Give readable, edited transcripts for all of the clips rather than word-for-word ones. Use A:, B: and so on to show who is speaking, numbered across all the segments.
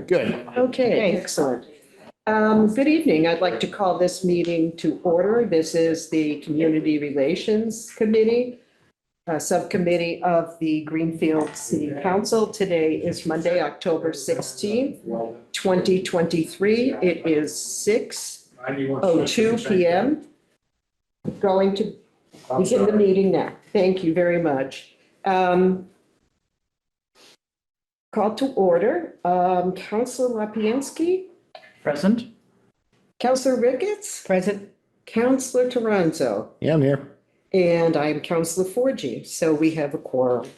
A: Good.
B: Okay, excellent. Good evening. I'd like to call this meeting to order. This is the Community Relations Committee, subcommittee of the Greenfield City Council. Today is Monday, October 16th, 2023. It is 6:02 p.m. Going to begin the meeting now. Thank you very much. Call to order. Councilor Lapinski,
C: Present.
B: Councilor Ricketts,
C: Present.
B: Councilor Toronzo,
A: Yeah, I'm here.
B: and I'm Councilor Forgy, so we have a quorum.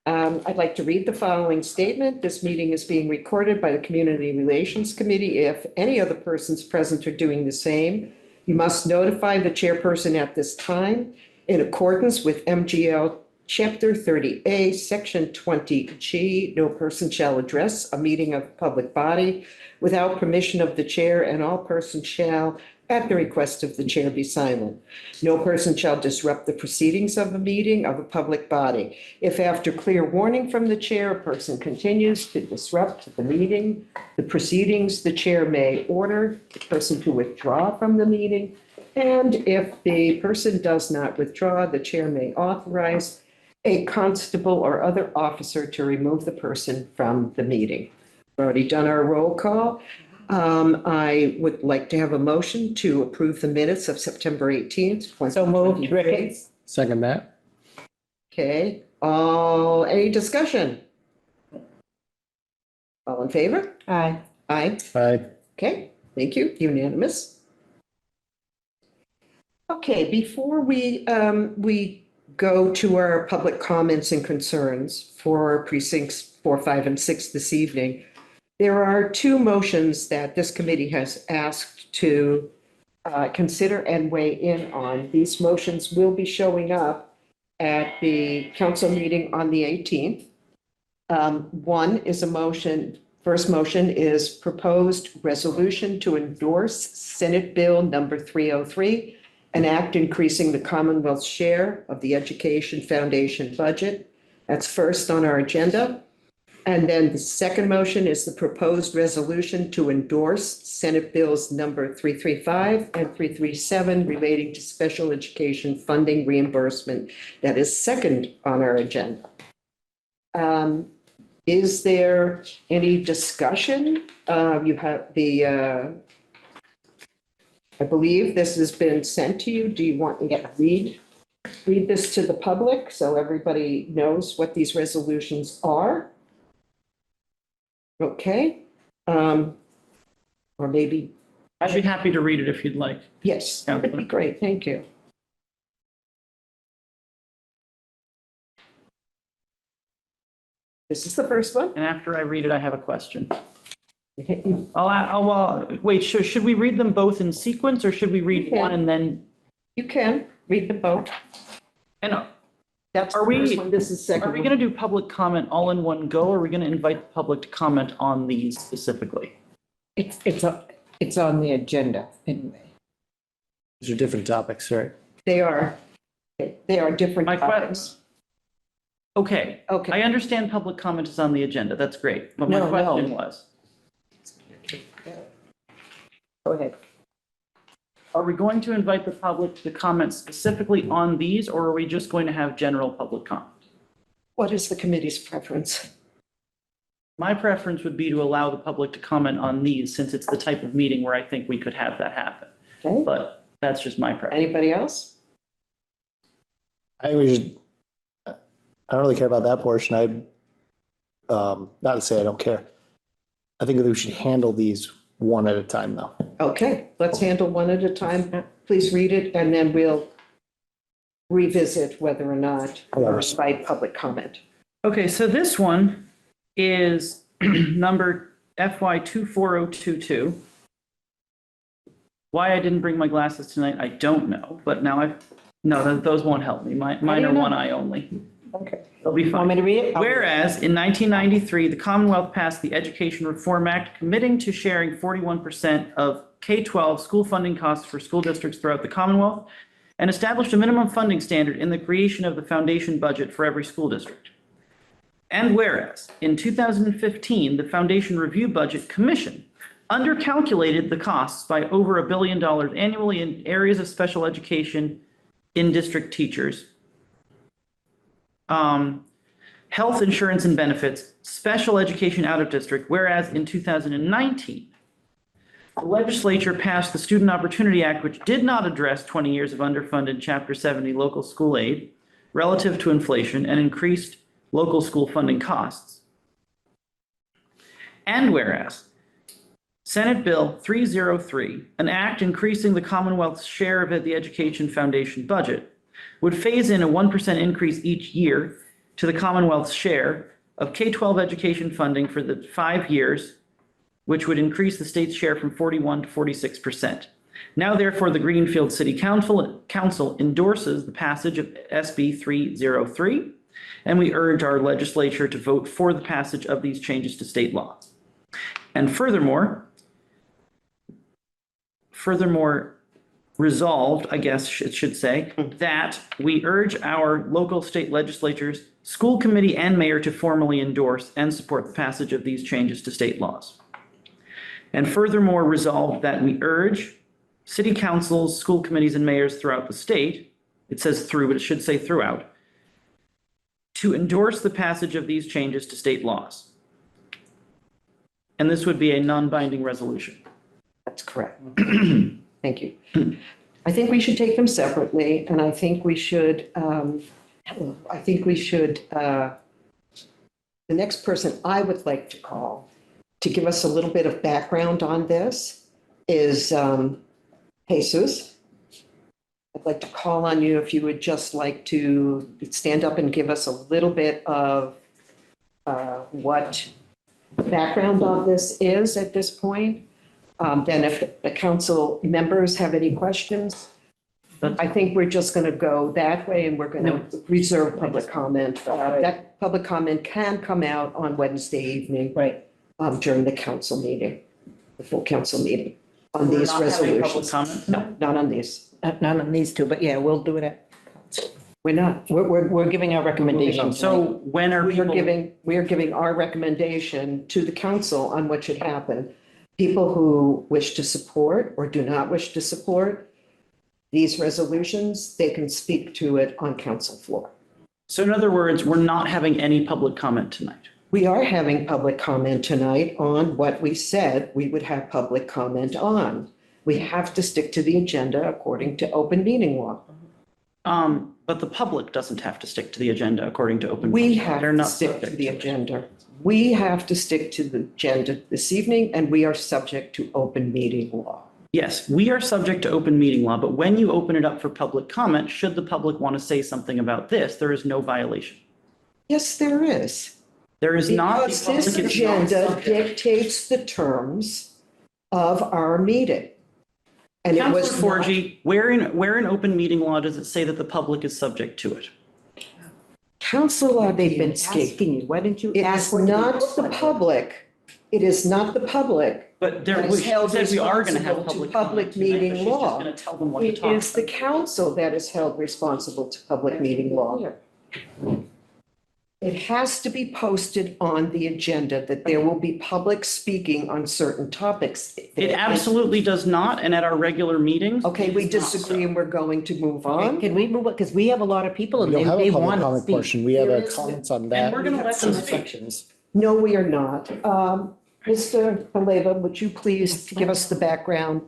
B: I'd like to read the following statement. This meeting is being recorded by the Community Relations Committee. If any other persons present are doing the same, you must notify the chairperson at this time in accordance with MGL Chapter 30A, Section 20G. No person shall address a meeting of a public body without permission of the chair, and all persons shall, at the request of the chair, be silent. No person shall disrupt the proceedings of a meeting of a public body. If after clear warning from the chair, a person continues to disrupt the meeting, the proceedings, the chair may order the person to withdraw from the meeting. And if the person does not withdraw, the chair may authorize a constable or other officer to remove the person from the meeting. We've already done our roll call. I would like to have a motion to approve the minutes of September 18th.
C: So moved. Ricketts.
A: Second that.
B: Okay, any discussion? All in favor?
C: Aye.
B: Aye.
A: Aye.
B: Okay, thank you, unanimous. Okay, before we go to our public comments and concerns for precincts 4, 5, and 6 this evening, there are two motions that this committee has asked to consider and weigh in on. These motions will be showing up at the council meeting on the 18th. One is a motion, first motion is proposed resolution to endorse Senate Bill number 303, an act increasing the Commonwealth's share of the Education Foundation budget. That's first on our agenda. And then the second motion is the proposed resolution to endorse Senate Bills number 335 and 337 relating to special education funding reimbursement. That is second on our agenda. Is there any discussion? You have the, I believe this has been sent to you. Do you want me to read this to the public so everybody knows what these resolutions are? Okay. Or maybe.
C: I'd be happy to read it if you'd like.
B: Yes, that would be great. Thank you. This is the first one.
C: And after I read it, I have a question. Wait, should we read them both in sequence or should we read one and then?
B: You can read them both.
C: And
B: That's
C: Are
B: the
C: we-
B: first one. This is second.
C: are we
B: one.
C: going to do public comment all in one go? Or are we going to invite the public to comment on these specifically?
D: It's on the agenda anyway.
A: These are different topics, right?
B: They are different
C: My
B: topics.
C: question. Okay.
B: Okay.
C: I understand public comment is on the agenda. That's great. But my
B: No,
C: question
B: no.
C: was,
B: Go ahead.
C: are we going to invite the public to comment specifically on these, or are we just going to have general public comment?
B: What is the committee's preference?
C: My preference would be to allow the public to comment on these, since it's the type of meeting where I think we could have that happen.
B: Okay.
C: But that's just my preference.
B: Anybody else?
A: I think we should, I don't really care about that portion. Not to say I don't care. I think that we should handle these one at a time though.
B: Okay, let's handle one at a time. Please read it, and then we'll revisit whether or not or invite public comment.
C: Okay, so this one is number FY 24022. Why I didn't bring my glasses tonight, I don't know, but now those won't help me. Mine
B: do you
C: are
B: know?
C: one eye only.
B: Okay.
C: They'll be
D: Want me
C: fine.
D: to read it?
C: Whereas in 1993, the Commonwealth passed the Education Reform Act, committing to sharing 41% of K-12 school funding costs for school districts throughout the Commonwealth, and established a minimum funding standard in the creation of the foundation budget for every school district. And whereas in 2015, the Foundation Review Budget Commission undercalculated the costs by over $1 billion annually in areas of special education, in-district teachers, health insurance and benefits, special education out of district, whereas in 2019, the legislature passed the Student Opportunity Act, which did not address 20 years of underfunded Chapter 70 local school aid relative to inflation and increased local school funding costs. And whereas Senate Bill 303, an act increasing the Commonwealth's share of the Education Foundation budget, would phase in a 1% increase each year to the Commonwealth's share of K-12 education funding for the 5 years, which would increase the state's share from 41 to 46%. Now, therefore, the Greenfield City Council endorses the passage of SB 303, and we urge our legislature to vote for the passage of these changes to state law. And furthermore, resolved, I guess it should say, that we urge our local state legislatures, school committee, and mayor to formally endorse and support the passage of these changes to state laws. And furthermore, resolved that we urge city councils, school committees, and mayors throughout the state, it says through, but it should say throughout, to endorse the passage of these changes to state laws. And this would be a non-binding resolution.
B: That's correct. Thank you. I think we should take them separately, and I think we should, the next person I would like to call to give us a little bit of background on this is Jesus. I'd like to call on you if you would just like to stand up and give us a little bit of what the background on this is at this point. Then if the council members have any questions, I think we're just going to go that way and we're going to reserve public comment. That public comment can come out on Wednesday evening.
D: Right.
B: During the council meeting, the full council meeting on these resolutions. No, not on these.
D: Not on these two, but yeah, we'll do it at.
B: We're not.
D: We're giving our recommendations.
C: So when are
B: We are
C: people?
B: giving our recommendation to the council on what should happen. People who wish to support or do not wish to support these resolutions, they can speak to it on council floor.
C: So in other words, we're not having any public comment tonight.
B: We are having public comment tonight on what we said we would have public comment on. We have to stick to the agenda according to open meeting law.
C: But the public doesn't have to stick to the agenda according to open.
B: We
C: meeting.
B: have
C: They're
B: to
C: not
B: stick to
C: subject
B: the
C: it.
B: agenda. We have to stick to the agenda this evening, and we are subject to open meeting law.
C: Yes, we are subject to open meeting law, but when you open it up for public comment, should the public want to say something about this, there is no violation.
B: Yes, there is.
C: There is not.
B: Because
C: the
B: this
C: public is not
B: agenda
C: subject.
B: dictates the terms of our meeting. And it was
C: Councilor Forgy, where in open meeting law does it say that the public is subject to it?
B: Councilor
D: They've been
B: Babinski.
D: asking you, why didn't you
B: It
D: ask?
B: is
D: what to be
B: not
D: put
B: the
D: on it?
B: public. It is not the public.
C: But there,
B: That
C: we
B: is held
C: said we are going to have
B: responsible to
C: public
B: public
C: comment tonight, but
B: meeting
C: she's just
B: law.
C: going to tell them what to
B: It
C: talk
B: is the
C: about.
B: council that is held responsible to public meeting law. It has to be posted on the agenda that there will be public speaking on certain topics.
C: It absolutely does not, and at our regular meetings.
B: Okay, we
C: it is not
B: disagree
C: so.
B: and we're going to move on.
D: Can we move it? Because we have a lot of people
A: We
D: and
A: don't have
D: they
A: a public
D: want to
A: comment
D: speak.
A: portion. We have
B: There
A: a
B: is-
A: comments on
C: And
A: that.
C: we're going to let them speak.
A: Sections.
B: No, we are not. Mr. Paleva, would you please give us the background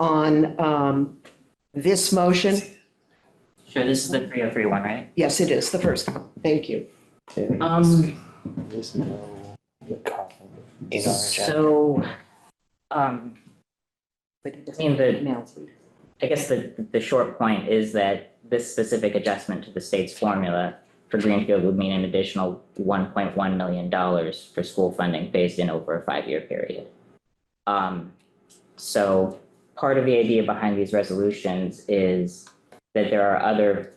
B: on this motion?
E: Sure, this is the 303 one, right?
B: Yes, it is, the first one. Thank you.
E: There's no in our agenda. So, I mean, I guess the short point is that this specific adjustment to the state's formula for Greenfield would mean an additional $1.1 million for school funding phased in over a 5-year period. So part of the idea behind these resolutions is that there are other,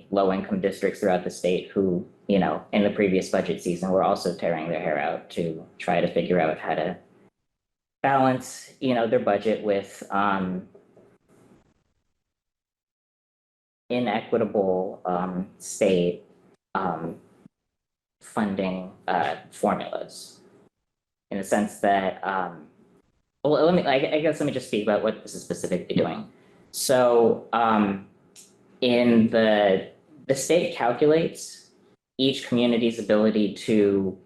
E: low-income districts throughout the state who, in the previous budget season, were also tearing their hair out to try to figure out how to balance, their budget with inequitable state funding formulas. In the sense that, well, I guess let me just speak about what this is specifically doing. So in the state calculates each community's ability to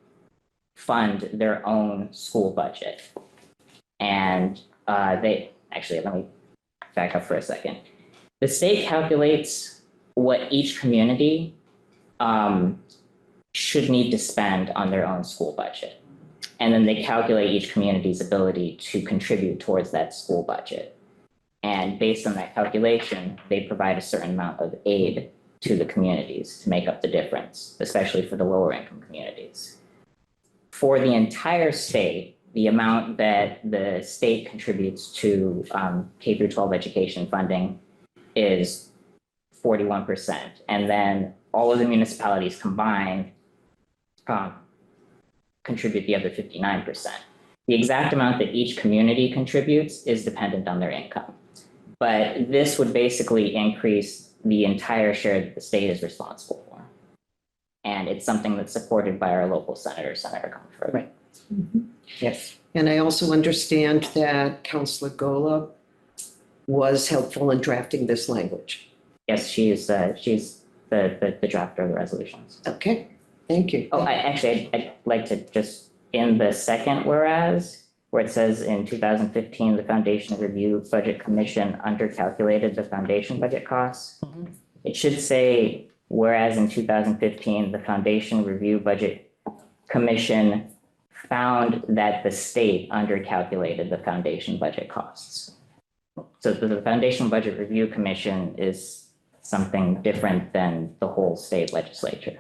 E: fund their own school budget. And let me back up for a second. The state calculates what each community should need to spend on their own school budget. And then they calculate each community's ability to contribute towards that school budget. And based on that calculation, they provide a certain amount of aid to the communities to make up the difference, especially for the lower income communities. For the entire state, the amount that the state contributes to K through 12 education funding is 41%. And then all of the municipalities combined contribute the other 59%. The exact amount that each community contributes is dependent on their income. But this would basically increase the entire share that the state is responsible for. And it's something that's supported by our local senator, Senator Comfort.
D: Right. Yes.
B: And I also understand that Councillor Gola was helpful in drafting this language.
E: Yes, she's the drafter of the resolutions.
B: Okay, thank you.
E: Oh, I'd like to just, in the second whereas, where it says in 2015, the Foundation Review Budget Commission undercalculated the foundation budget costs. It should say, whereas in 2015, the Foundation Review Budget Commission found that the state undercalculated the foundation budget costs. So the Foundation Budget Review Commission is something different than the whole state legislature.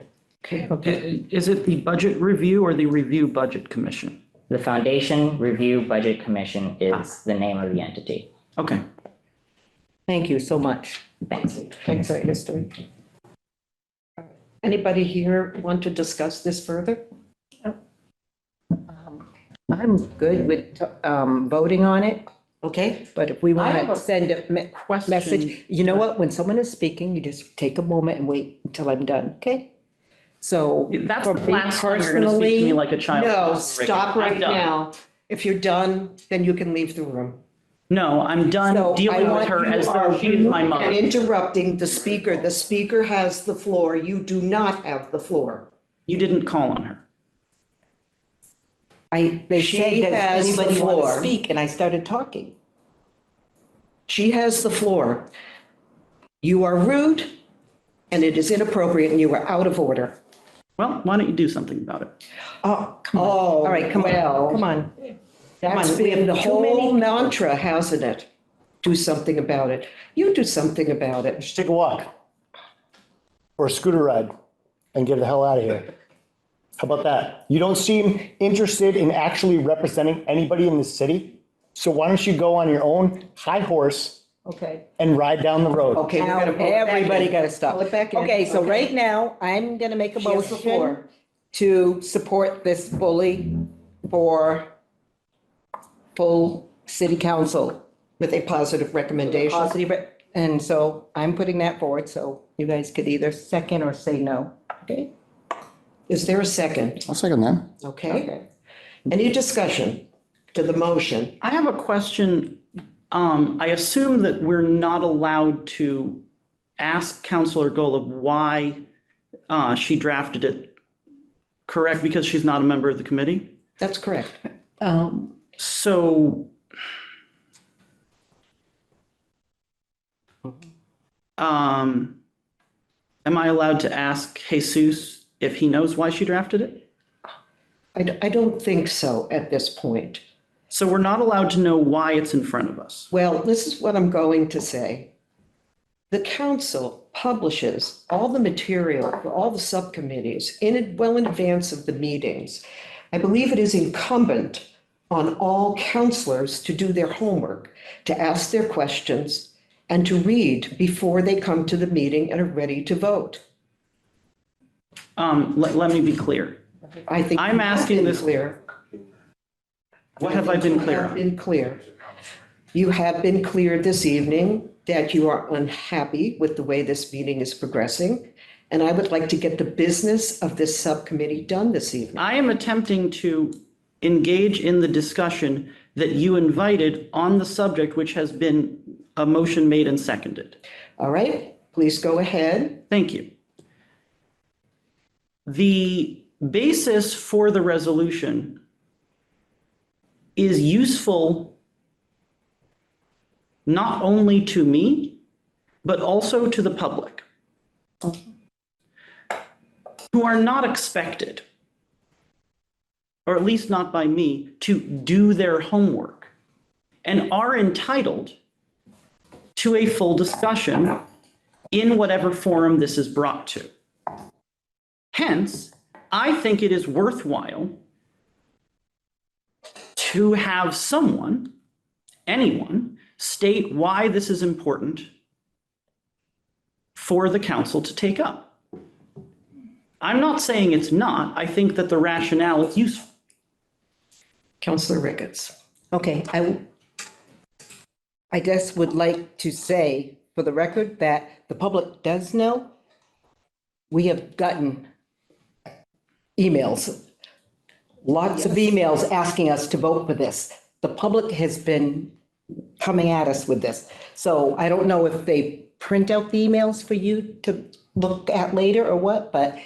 B: Okay,
C: Is it the budget review or the review budget commission?
E: The Foundation Review Budget Commission is the name of the entity.
C: Okay.
D: Thank you so much.
E: Thanks.
B: thanks for your history. Anybody here want to discuss this further?
D: I'm good with voting on it,
B: Okay,
D: but if we
C: I have
D: want
C: a
D: to send a
C: question.
D: message, you know what? When someone is speaking, you just take a moment and wait until I'm done, okay? So
C: That's
D: for
C: the
D: me
C: last time you're going to speak to me
D: personally,
C: like a child.
B: no, stop right
C: I'm done.
B: now. If you're done, then you can leave the room.
C: No, I'm
D: So
C: done
D: I
C: dealing with
D: want
C: her
D: you
C: as
D: are
C: though she is my
B: And
C: mother.
B: interrupting the speaker. The speaker has the floor. You do not have the floor.
C: You didn't call on her.
D: they
B: She
D: said,
B: has
D: does
B: the
D: anybody want
B: floor.
D: to speak? And I started talking.
B: She has the floor. You are rude and it is inappropriate and you are out of order.
C: Well, why don't you do something about it?
D: Oh, come on.
B: Oh,
D: All right, come
B: well.
D: on, come on.
B: That's
D: on, we have
B: been the
D: too
B: whole
D: many-
B: mantra, hasn't it? Do something about it. You do something about it.
A: Just take a walk. Or a scooter ride and get the hell out of here. How about that? You don't seem interested in actually representing anybody in this city? So why don't you go on your own high horse
D: Okay.
A: and ride down the road?
B: Okay, we're
D: Now,
B: gonna pull it back
D: everybody
B: in.
D: got to stop.
B: Pull it back in.
D: Okay, so
B: Okay.
D: right now, I'm going to make a
B: She has the
D: motion
B: floor.
D: to support this fully for full city council.
B: With a positive recommendation.
D: Positive, and so I'm putting that forward, so you guys could either second or say no. Okay?
B: Is there a second?
A: I'll second that.
B: Okay. Any discussion to the motion?
C: I have a question. I assume that we're not allowed to ask Counselor Golub why she drafted it, correct? Because she's not a member of the committee?
B: That's correct.
C: So am I allowed to ask Jesus if he knows why she drafted it?
B: I don't think so at this point.
C: So we're not allowed to know why it's in front of us.
B: Well, this is what I'm going to say. The council publishes all the material for all the subcommittees well in advance of the meetings. I believe it is incumbent on all counselors to do their homework, to ask their questions, and to read before they come to the meeting and are ready to vote.
C: Let me be clear.
B: I think.
C: I'm
B: you have
C: asking
B: been
C: this-
B: Clear.
C: What have I been clear
B: You have
C: on?
B: been clear. You have been clear this evening that you are unhappy with the way this meeting is progressing And I would like to get the business of this subcommittee done this evening.
C: I am attempting to engage in the discussion that you invited on the subject, which has been a motion made and seconded.
B: All right, please go ahead.
C: Thank you. The basis for the resolution is useful not only to me, but also to the public, who are not expected, or at least not by me, to do their homework and are entitled to a full discussion in whatever forum this is brought to. Hence, I think it is worthwhile to have someone, anyone, state why this is important for the council to take up. I'm not saying it's not. I think that the rationale is useful.
B: Councillor Ricketts.
D: Okay, I just would like to say for the record that the public does know. We have gotten emails, lots of emails asking us to vote for this. The public has been coming at us with this. So I don't know if they print out the emails for you to look at later or what, but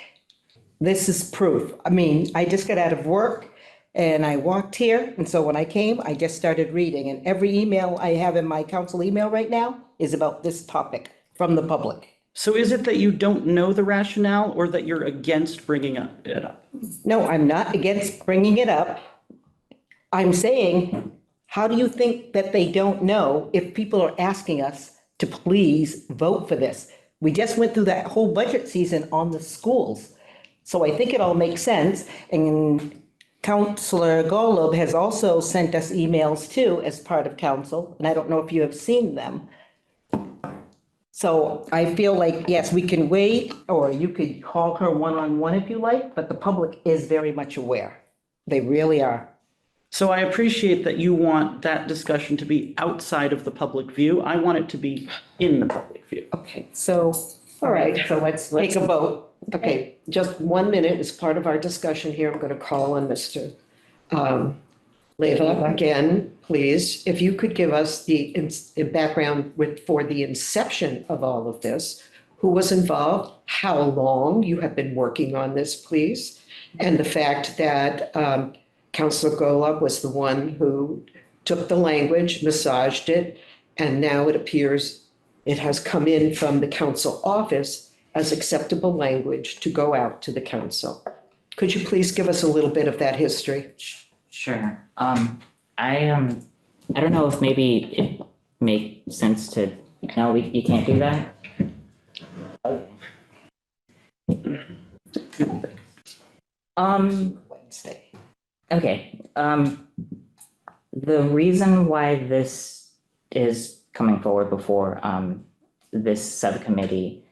D: this is proof. I mean, I just got out of work and I walked here. And so when I came, I just started reading, and every email I have in my council email right now is about this topic from the public.
C: So is it that you don't know the rationale, or that you're against bringing it up?
D: No, I'm not against bringing it up. I'm saying, how do you think that they don't know if people are asking us to please vote for this? We just went through that whole budget season on the schools. So I think it all makes sense. And Councillor Golub has also sent us emails too as part of council, and I don't know if you have seen them. So I feel like, yes, we can wait, or you could call her one-on-one if you like, but the public is very much aware. They really are.
C: So I appreciate that you want that discussion to be outside of the public view. I want it to be in the public view.
D: Okay, so, all right, so let's take a vote.
B: Okay, just 1 minute as part of our discussion here. I'm going to call on Mr. Leva again, please. If you could give us the background for the inception of all of this, who was involved, how long you have been working on this, please, and the fact that Councillor Golub was the one who took the language, massaged it, and now it appears it has come in from the council office as acceptable language to go out to the council. Could you please give us a little bit of that history?
E: Sure. I don't know if maybe it makes sense to, no, you can't do that?
D: Wednesday.
E: Okay, the reason why this is coming forward before this subcommittee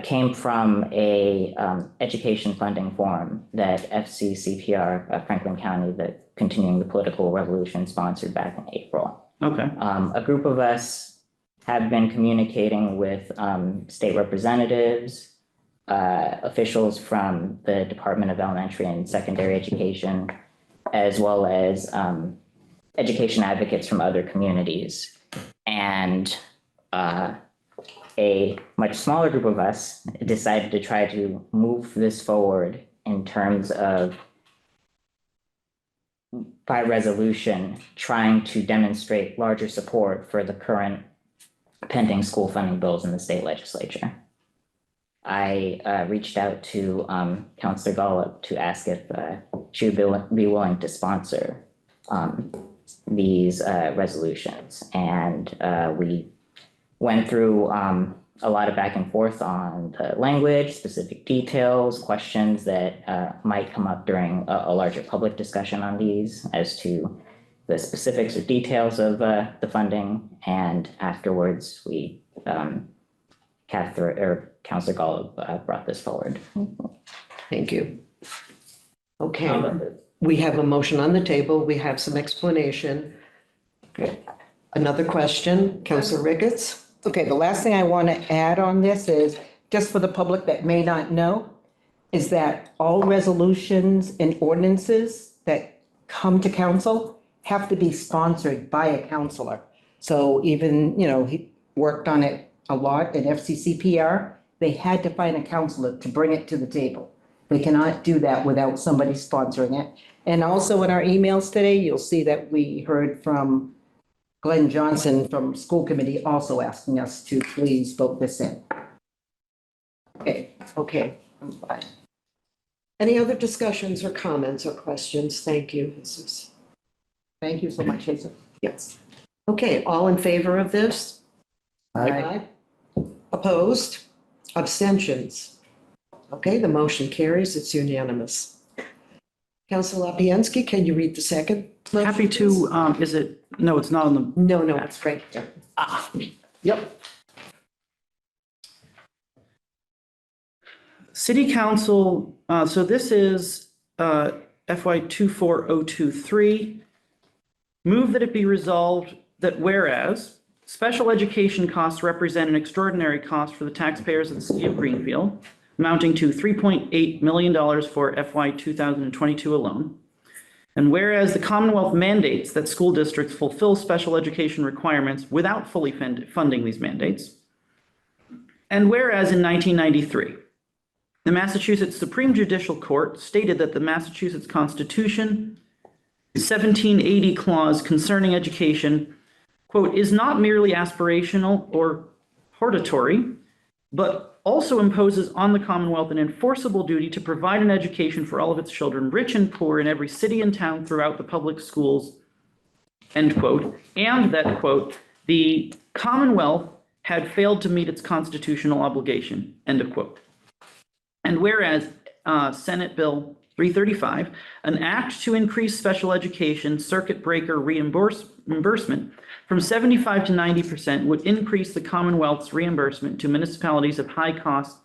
E: came from a education funding forum that FCCPR, Franklin County, the Continuing the Political Revolution, sponsored back in April.
C: Okay.
E: A group of us have been communicating with state representatives, officials from the Department of Elementary and Secondary Education, as well as education advocates from other communities. And a much smaller group of us decided to try to move this forward in terms of, by resolution, trying to demonstrate larger support for the current pending school funding bills in the state legislature. I reached out to Councillor Golub to ask if she would be willing to sponsor these resolutions. And we went through a lot of back and forth on the language, specific details, questions that might come up during a larger public discussion on these as to the specifics or details of the funding. And afterwards, we, Councillor Golub brought this forward.
B: Thank you. Okay, we have a motion on the table. We have some explanation. Okay. Another question, Councillor Ricketts?
D: Okay, the last thing I want to add on this is just for the public that may not know, is that all resolutions and ordinances that come to council have to be sponsored by a counselor. So even, he worked on it a lot in FCCPR. They had to find a counselor to bring it to the table. They cannot do that without somebody sponsoring it. And also in our emails today, you'll see that we heard from Glenn Johnson from school committee also asking us to please vote this in.
B: Okay. I'm fine. Any other discussions or comments or questions? Thank you, Jesus.
D: Thank you so much, Hazel.
B: Yes. Okay, all in favor of this? Aye. Opposed? Abstentions? Okay, the motion carries. It's unanimous. Councilor Lapiensky, can you read the second? motion,
C: Happy to, no, it's not on the,
B: No, it's right there.
C: yep. City Council, so this is FY 24023. Move that it be resolved that whereas special education costs represent an extraordinary cost for the taxpayers of the city of Greenfield, amounting to $3.8 million for FY 2022 alone. And whereas the Commonwealth mandates that school districts fulfill special education requirements without fully funding these mandates. And whereas in 1993, the Massachusetts Supreme Judicial Court stated that the Massachusetts Constitution 1780 clause concerning education, quote, is not merely aspirational or hortatory, but also imposes on the Commonwealth an enforceable duty to provide an education for all of its children, rich and poor, in every city and town throughout the public schools, end quote, and that, quote, the Commonwealth had failed to meet its constitutional obligation, end of quote. And whereas Senate Bill 335, an act to increase special education circuit breaker reimbursement from 75 to 90% would increase the Commonwealth's reimbursement to municipalities of high-cost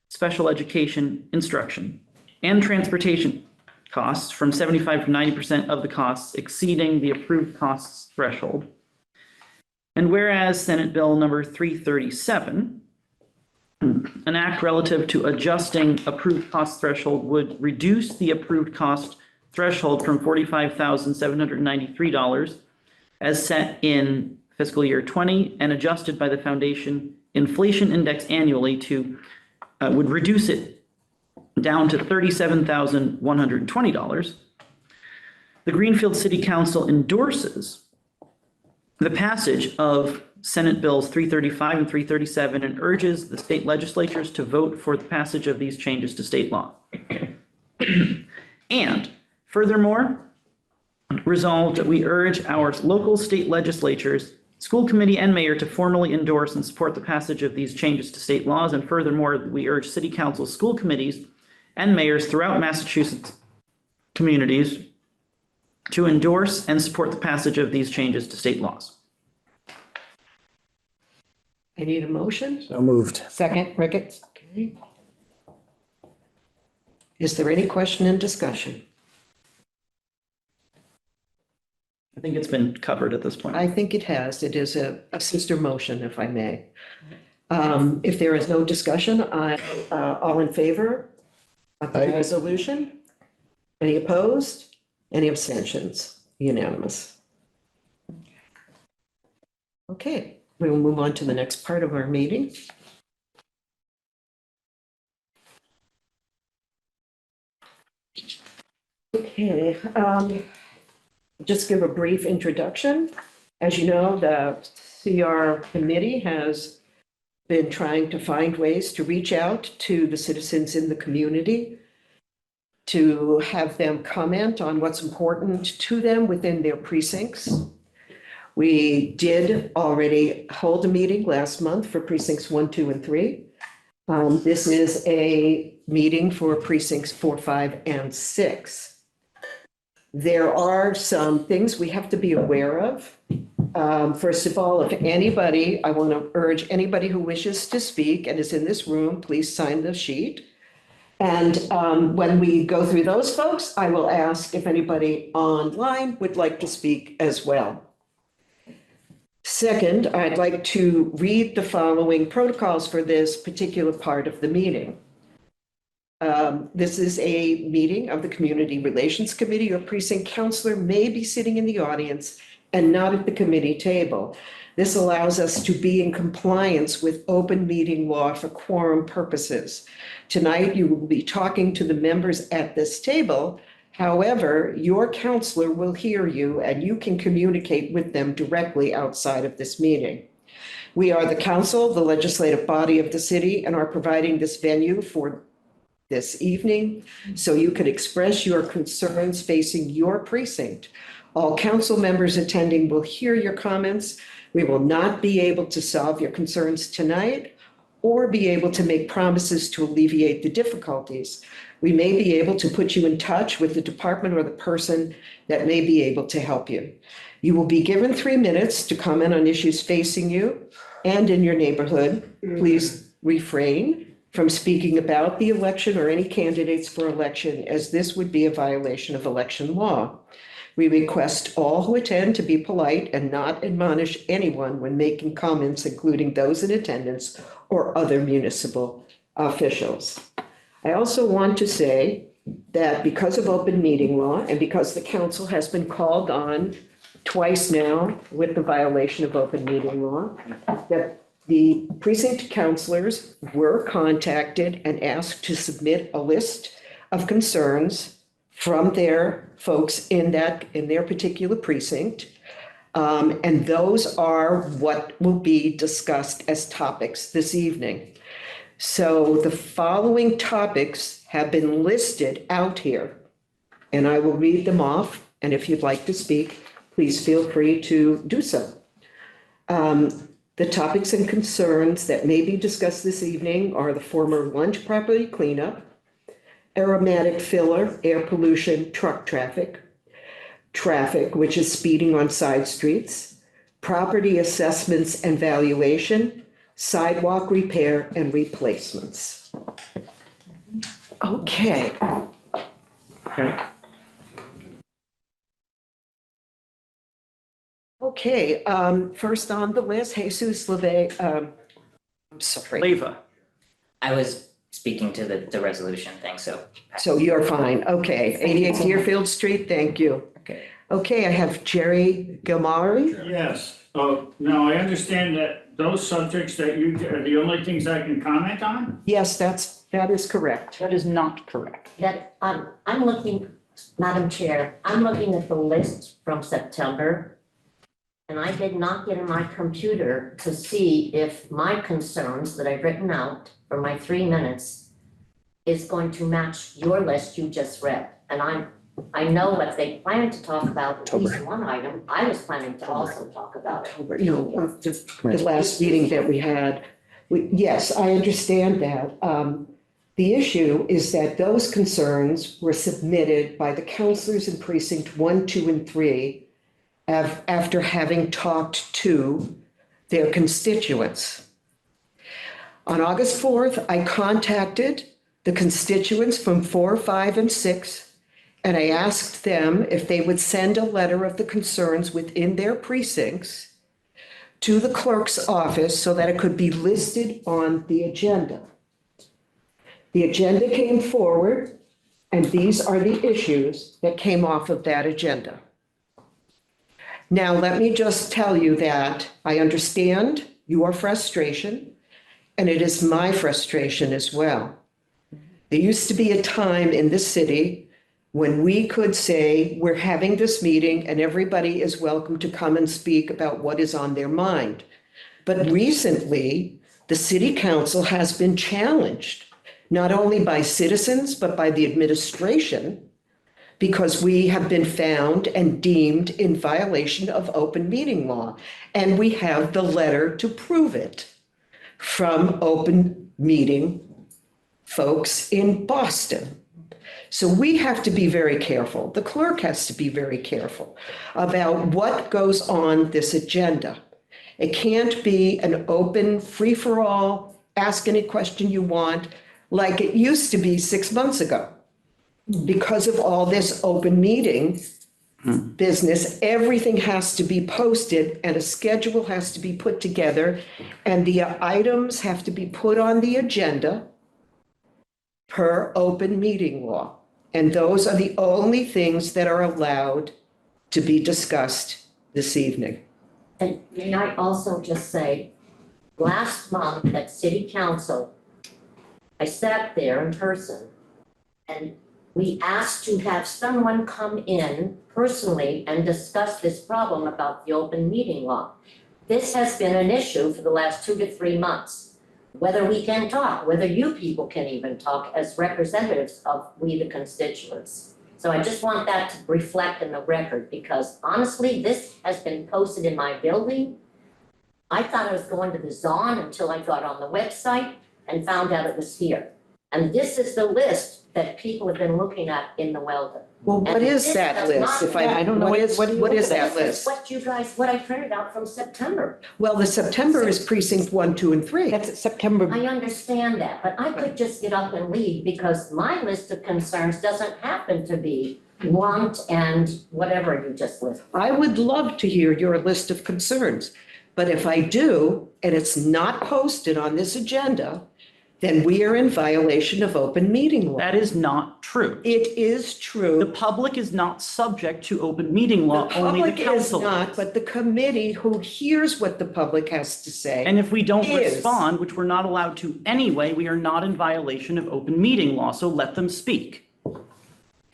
C: special education instruction and transportation costs from 75 to 90% of the costs exceeding the approved costs threshold. And whereas Senate Bill number 337, an act relative to adjusting approved cost threshold would reduce the approved cost threshold from $45,793 as set in fiscal year 20 and adjusted by the foundation inflation index annually to, would reduce it down to $37,120. The Greenfield City Council endorses the passage of Senate Bills 335 and 337 and urges the state legislatures to vote for the passage of these changes to state law. And furthermore, resolved that we urge our local state legislatures, school committee and mayor to formally endorse and support the passage of these changes to state laws. And furthermore, we urge city council, school committees and mayors throughout Massachusetts communities to endorse and support the passage of these changes to state laws.
B: I need a motion.
A: So moved.
D: Second, Ricketts?
B: Okay. Is there any question and discussion?
C: I think it's been covered at this point.
B: I think it has. It is a sister motion, if I may. If there is no discussion, all in favor of the
A: Aye.
B: resolution? Any opposed? Any abstentions? Unanimous. Okay, we will move on to the next part of our meeting. Okay, just give a brief introduction. As you know, the CR committee has been trying to find ways to reach out to the citizens in the community to have them comment on what's important to them within their precincts. We did already hold a meeting last month for precincts 1, 2, and 3. This is a meeting for precincts 4, 5, and 6. There are some things we have to be aware of. First of all, if anybody, I want to urge anybody who wishes to speak and is in this room, please sign the sheet. And when we go through those folks, I will ask if anybody online would like to speak as well. Second, I'd like to read the following protocols for this particular part of the meeting. This is a meeting of the Community Relations Committee. Your precinct counselor may be sitting in the audience and not at the committee table. This allows us to be in compliance with open meeting law for quorum purposes. Tonight, you will be talking to the members at this table. However, your counselor will hear you and you can communicate with them directly outside of this meeting. We are the council, the legislative body of the city, and are providing this venue for this evening so you can express your concerns facing your precinct. All council members attending will hear your comments. We will not be able to solve your concerns tonight or be able to make promises to alleviate the difficulties. We may be able to put you in touch with the department or the person that may be able to help you. You will be given 3 minutes to comment on issues facing you and in your neighborhood. Please refrain from speaking about the election or any candidates for election, as this would be a violation of election law. We request all who attend to be polite and not admonish anyone when making comments, including those in attendance or other municipal officials. I also want to say that because of open meeting law and because the council has been called on twice now with the violation of open meeting law, that the precinct counselors were contacted and asked to submit a list of concerns from their folks in their particular precinct. And those are what will be discussed as topics this evening. So the following topics have been listed out here, and I will read them off. And if you'd like to speak, please feel free to do so. The topics and concerns that may be discussed this evening are the former lunch property cleanup, aromatic filler, air pollution, truck traffic, which is speeding on side streets, property assessments and valuation, sidewalk repair and replacements. Okay. Okay, first on the list, Jesus Leve, I'm sorry.
C: Leva.
E: I was speaking to the resolution thing, so.
B: So you're fine. Okay, 88 Deerfield Street, thank you.
E: Okay.
B: Okay, I have Jerry Gilmari.
F: Yes, now I understand that those subjects that you, are the only things I can comment on?
B: Yes, that is correct.
C: That is not correct.
G: That, I'm looking, Madam Chair, I'm looking at the list from September. And I did not get in my computer to see if my concerns that I've written out for my 3 minutes is going to match your list you just read. And I know what they planned to talk about, at least one item, I was planning to also talk about it.
B: You know, the last meeting that we had, yes, I understand that. The issue is that those concerns were submitted by the counselors in precinct 1, 2, and 3 after having talked to their constituents. On August 4th, I contacted the constituents from 4, 5, and 6, and I asked them if they would send a letter of the concerns within their precincts to the clerk's office so that it could be listed on the agenda. The agenda came forward, and these are the issues that came off of that agenda. Now, let me just tell you that I understand your frustration, and it is my frustration as well. There used to be a time in this city when we could say, we're having this meeting and everybody is welcome to come and speak about what is on their mind. But recently, the city council has been challenged, not only by citizens, but by the administration, because we have been found and deemed in violation of open meeting law. And we have the letter to prove it from open meeting folks in Boston. So we have to be very careful. The clerk has to be very careful about what goes on this agenda. It can't be an open, free-for-all, ask any question you want, like it used to be 6 months ago. Because of all this open meeting business, everything has to be posted and a schedule has to be put together and the items have to be put on the agenda per open meeting law. And those are the only things that are allowed to be discussed this evening.
G: And may I also just say, last month at city council, I sat there in person and we asked to have someone come in personally and discuss this problem about the open meeting law. This has been an issue for the last 2 to 3 months. Whether we can talk, whether you people can even talk as representatives of we the constituents. So I just want that to reflect in the record because honestly, this has been posted in my building. I thought I was going to the Zon until I got on the website and found out it was here. And this is the list that people have been looking at in the Weldon.
B: Well, what
G: And
B: is
G: this
B: that
G: does
B: list?
G: not-
B: If I don't know, what is that
G: This is
B: list?
G: what you guys, what I printed out from September.
B: Well, the September is precinct 1, 2, and 3.
D: That's September.
G: I understand that, but I could just get up and leave because my list of concerns doesn't happen to be want and whatever you just listed.
B: I would love to hear your list of concerns, but if I do, and it's not posted on this agenda, then we are in violation of open meeting law.
C: That is not true.
B: It is
C: The
B: true.
C: public is not subject to open meeting
B: The
C: law, only the
B: public is
C: council
B: not,
C: is.
B: but the committee who hears what the public has to say.
C: And if we don't
B: is.
C: respond, which we're not allowed to anyway, we are not in violation of open meeting law, so let them speak.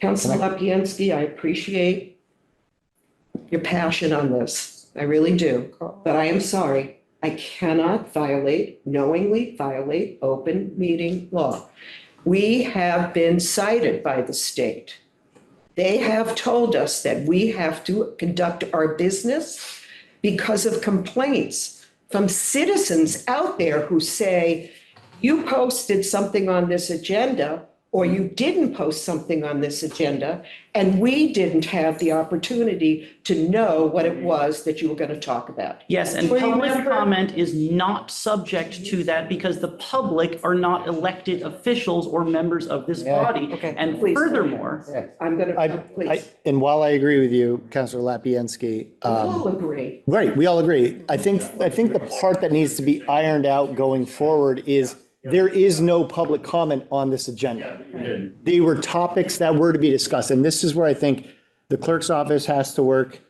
B: Councilor Lapinski, I appreciate your passion on this. I really do. But I am sorry, I cannot knowingly violate open meeting law. We have been cited by the state. They have told us that we have to conduct our business because of complaints from citizens out there who say, you posted something on this agenda or you didn't post something on this agenda, and we didn't have the opportunity to know what it was that you were going to talk about.
C: Yes, and public comment is not subject to that because the public are not elected officials or members of this body.
D: okay.
C: And
B: Please.
C: furthermore,
B: I'm going to, please.
A: And while I agree with you, Councilor Lapinski,
B: We all agree.
A: right, we all agree. I think the part that needs to be ironed out going forward is there is no public comment on this agenda. They were topics that were to be discussed, and this is where I think the clerk's office has to work,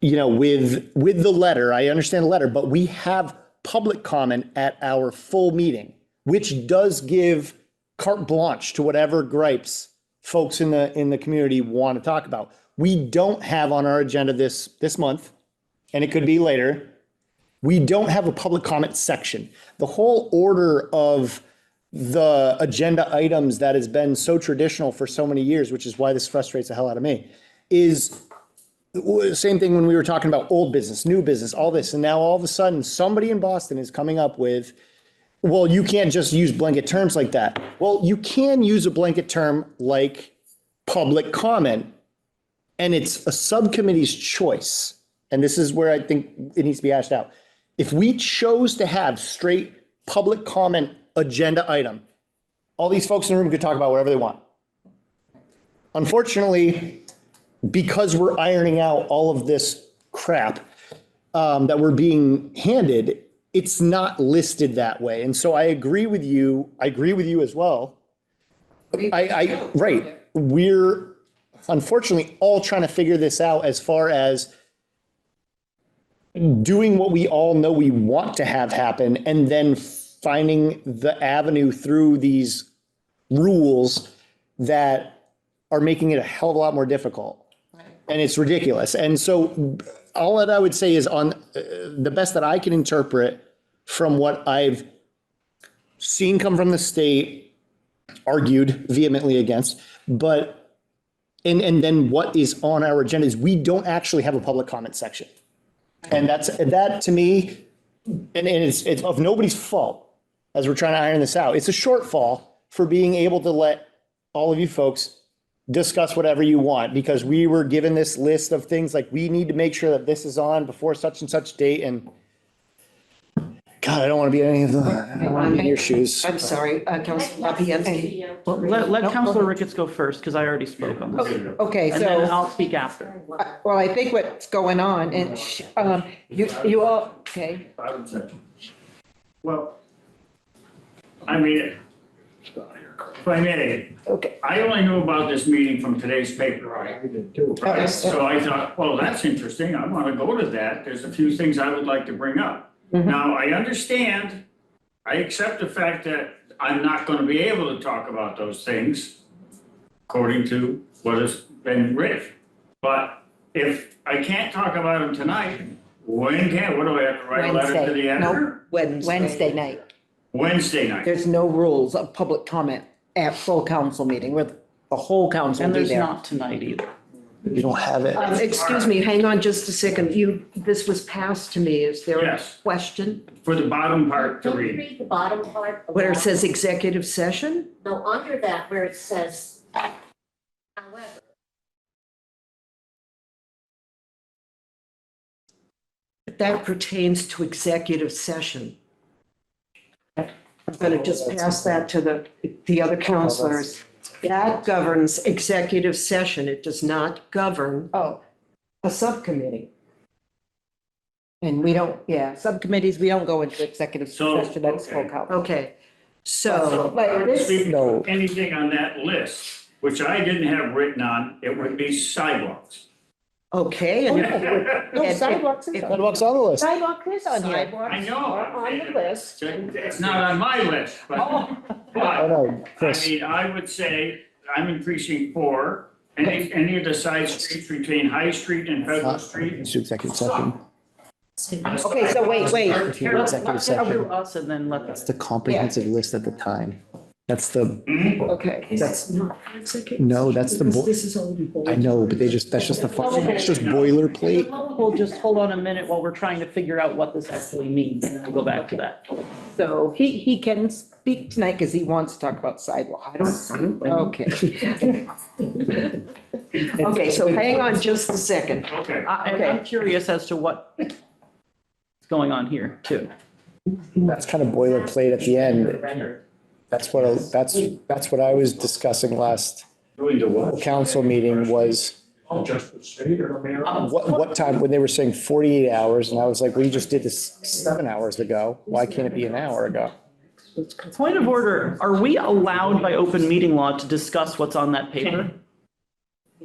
A: with the letter. I understand the letter, but we have public comment at our full meeting, which does give carte blanche to whatever gripes folks in the community want to talk about. We don't have on our agenda this month, and it could be later. We don't have a public comment section. The whole order of the agenda items that has been so traditional for so many years, which is why this frustrates the hell out of me, is same thing when we were talking about old business, new business, all this. And now all of a sudden, somebody in Boston is coming up with, well, you can't just use blanket terms like that. Well, you can use a blanket term like public comment, and it's a subcommittee's choice. And this is where I think it needs to be hashed out. If we chose to have straight public comment agenda item, all these folks in the room could talk about whatever they want. Unfortunately, because we're ironing out all of this crap that we're being handed, it's not listed that way. And so I agree with you. I agree with you as well. Right. We're unfortunately all trying to figure this out as far as doing what we all know we want to have happen and then finding the avenue through these rules that are making it a hell of a lot more difficult. And it's ridiculous. And so all that I would say is on the best that I can interpret from what I've seen come from the state, argued vehemently against, but and then what is on our agenda is we don't actually have a public comment section. And that to me, and it's of nobody's fault as we're trying to iron this out. It's a shortfall for being able to let all of you folks discuss whatever you want, because we were given this list of things like we need to make sure that this is on before such and such date. And God, I don't want to be any of the, I don't want to be in your shoes.
B: I'm sorry, Councilor Lapierre.
C: Well, let
D: No,
C: Counselor
D: go
C: Ricketts go first, because I already spoke on this.
D: Okay,
C: And then
D: so,
C: I'll speak after.
D: well, I think what's going on, and, you all, okay,
F: I would say. Well, I mean, if I may,
D: okay.
F: I only knew about this meeting from today's paper. I did too.
D: Okay.
F: So I thought, well, that's interesting. I want to go to that. There's a few things I would like to bring up.
D: Mhm.
F: Now, I understand, I accept the fact that I'm not going to be able to talk about those things according to what has been written. But if I can't talk about them tonight, what do I have to write a letter to the
D: Wednesday.
F: editor?
D: Wednesday night.
F: Wednesday night.
D: There's no rules of public comment at full council meeting where the whole council
C: And
D: will be
C: there's
D: there.
C: not tonight either.
A: You don't have it.
B: Excuse me, hang on just a second. This was passed to me. Is there a
F: Yes.
B: question?
F: For the bottom part to
G: Don't you
F: read.
G: read the bottom part? of
B: Where it
G: that?
B: says executive session?
G: No, under that where it says, however.
B: That pertains to executive session. I'm going to just pass that to the other counselors. That governs executive session. It does not govern
D: Oh,
B: a subcommittee.
D: and we don't, yeah, subcommittees, we don't go into executive
F: So,
D: session, that's full
F: okay.
D: council.
B: Okay, so,
D: Like this,
F: Speaking
A: No.
F: of anything on that list, which I didn't have written on, it would be sidewalks.
B: okay. and-
D: no, sidewalks is on.
A: Sidewalks on the list.
D: Sidewalk is on here.
B: Sidewalks
F: I know.
B: are on the list.
F: It's not on my list, but,
A: Oh,
F: but,
A: no,
F: I
A: Chris.
F: mean, I would say, I'm in precinct 4. Any of the side streets between High Street and Federal Street.
A: It's executive session.
D: Okay, so wait.
A: Let's hear executive
C: Let's go
A: session.
C: through us and then let
A: That's
C: us.
A: the comprehensive list at the time. That's the,
F: Mhm.
B: Okay. That's not executive.
A: no, that's the,
B: Because
A: bo-
B: this is already.
A: I know, but that's just the, it's just boilerplate.
C: We'll just hold on a minute while we're trying to figure out what this actually means, and then we'll go back to that.
D: So he can speak tonight because he wants to talk about sidewalk. I don't, okay.
B: Okay, so hang on just a second.
F: Okay.
C: And I'm curious as to what's going on here too.
A: That's kind of boilerplate at the end. That's what I was discussing last
F: Doing the what?
A: council meeting was what time, when they were saying 48 hours, and I was like, we just did this 7 hours ago. Why can't it be an hour ago?
C: Point of order, are we allowed by open meeting law to discuss what's on that paper?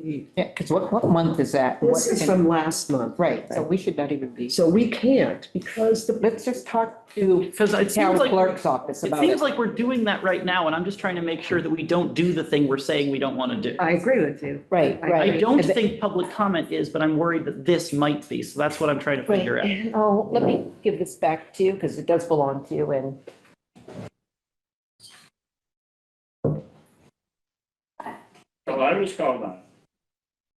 D: Yeah, because what month is that?
B: This is from last month.
D: Right, so we should not even be.
B: So we can't because the,
D: Let's just talk to
C: Because it
D: town
C: seems like,
D: clerk's office
C: it
D: about
C: seems
D: it.
C: like we're doing that right now, and I'm just trying to make sure that we don't do the thing we're saying we don't want to do.
B: I agree with you.
D: Right,
B: I
D: right.
C: I don't
D: And the-
C: think public comment is, but I'm worried that this might be, so that's what I'm trying to figure out.
D: Right. Oh, let me give this back to you because it does belong to you and.
F: So I was called on.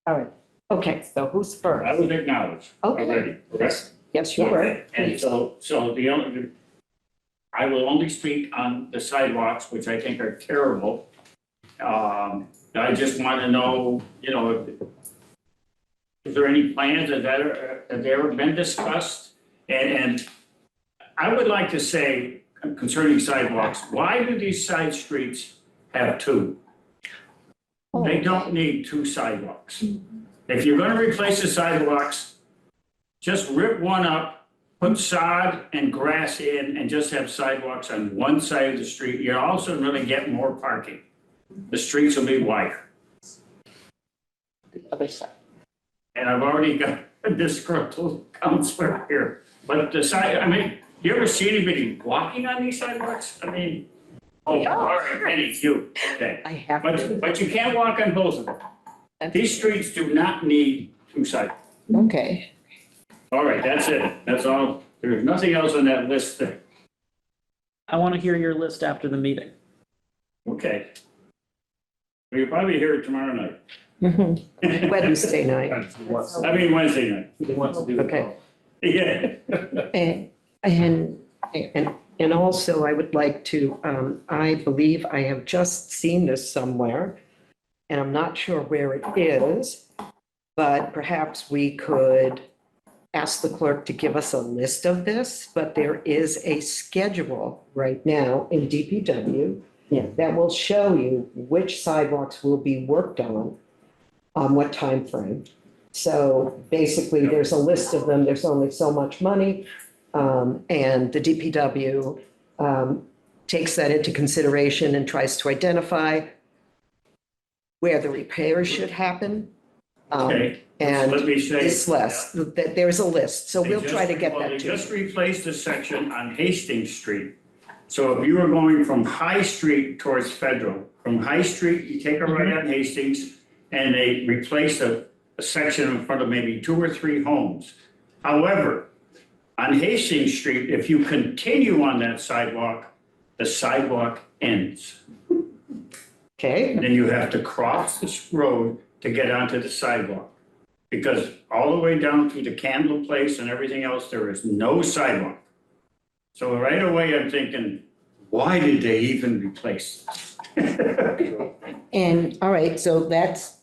D: All right,
B: Okay,
D: so who's
F: I
D: first?
F: was acknowledged
B: Okay.
F: already, correct?
B: yes, you were.
F: And so the only, I will only speak on the sidewalks, which I think are terrible. I just want to know, is there any plans have they ever been discussed? And I would like to say concerning sidewalks, why do these side streets have 2? They don't need 2 sidewalks. If you're gonna replace the sidewalks, just rip one up, put sod and grass in, and just have sidewalks on one side of the street. You're also gonna get more parking. The streets will be wider.
D: The other side.
F: And I've already got a disgruntled counselor here. But you ever see anybody walking on these sidewalks? All right, Penny, you, okay.
D: I have to,
F: But you can't walk on both of them. These streets do not need 2 sidewalks.
D: okay.
F: All right, that's it. That's all. There's nothing else on that list there.
C: I want to hear your list after the meeting.
F: Okay. Well, you'll probably hear it tomorrow night.
D: Mhm.
B: Wednesday night.
F: I mean, Wednesday night.
B: Okay.
F: Yeah.
B: And also I would like to, I believe I have just seen this somewhere, and I'm not sure where it is, but perhaps we could ask the clerk to give us a list of this, but there is a schedule right now in DPW that will show you which sidewalks will be worked on what time frame. So basically, there's a list of them. There's only so much money. And the DPW takes that into consideration and tries to identify where the repairs should happen.
F: Okay,
B: And
F: let me say.
B: this list, that there's a list. So we'll try to get
F: Well,
B: that
F: they
B: to you.
F: just replaced a section on Hastings Street. So if you were going from High Street towards Federal, from High Street, you take a right on Hastings, and they replaced a section in front of maybe 2 or 3 homes. However, on Hastings Street, if you continue on that sidewalk, the sidewalk ends.
B: Okay,
F: Then you have to cross this road to get onto the sidewalk. Because all the way down through the Candle Place and everything else, there is no sidewalk. So right away, I'm thinking, why did they even replace this?
D: And, all right, so that's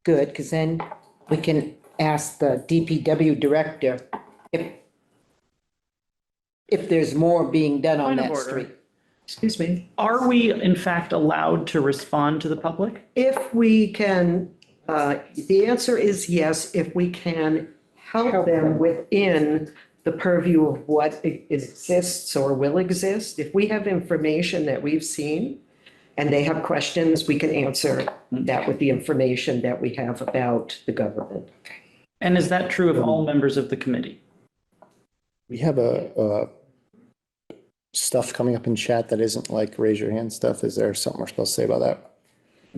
D: good, because then we can ask the DPW director if there's more being done on
C: Point of
D: that
C: order.
D: street.
B: excuse me.
C: Are we in fact allowed to respond to the public?
B: If we can, the answer is yes, if we can help them within the purview of what exists or will exist. If we have information that we've seen and they have questions, we can answer that with the information that we have about the government.
C: And is that true of all members of the committee?
A: We have a stuff coming up in chat that isn't like raise your hand stuff. Is there something we're supposed to say about that?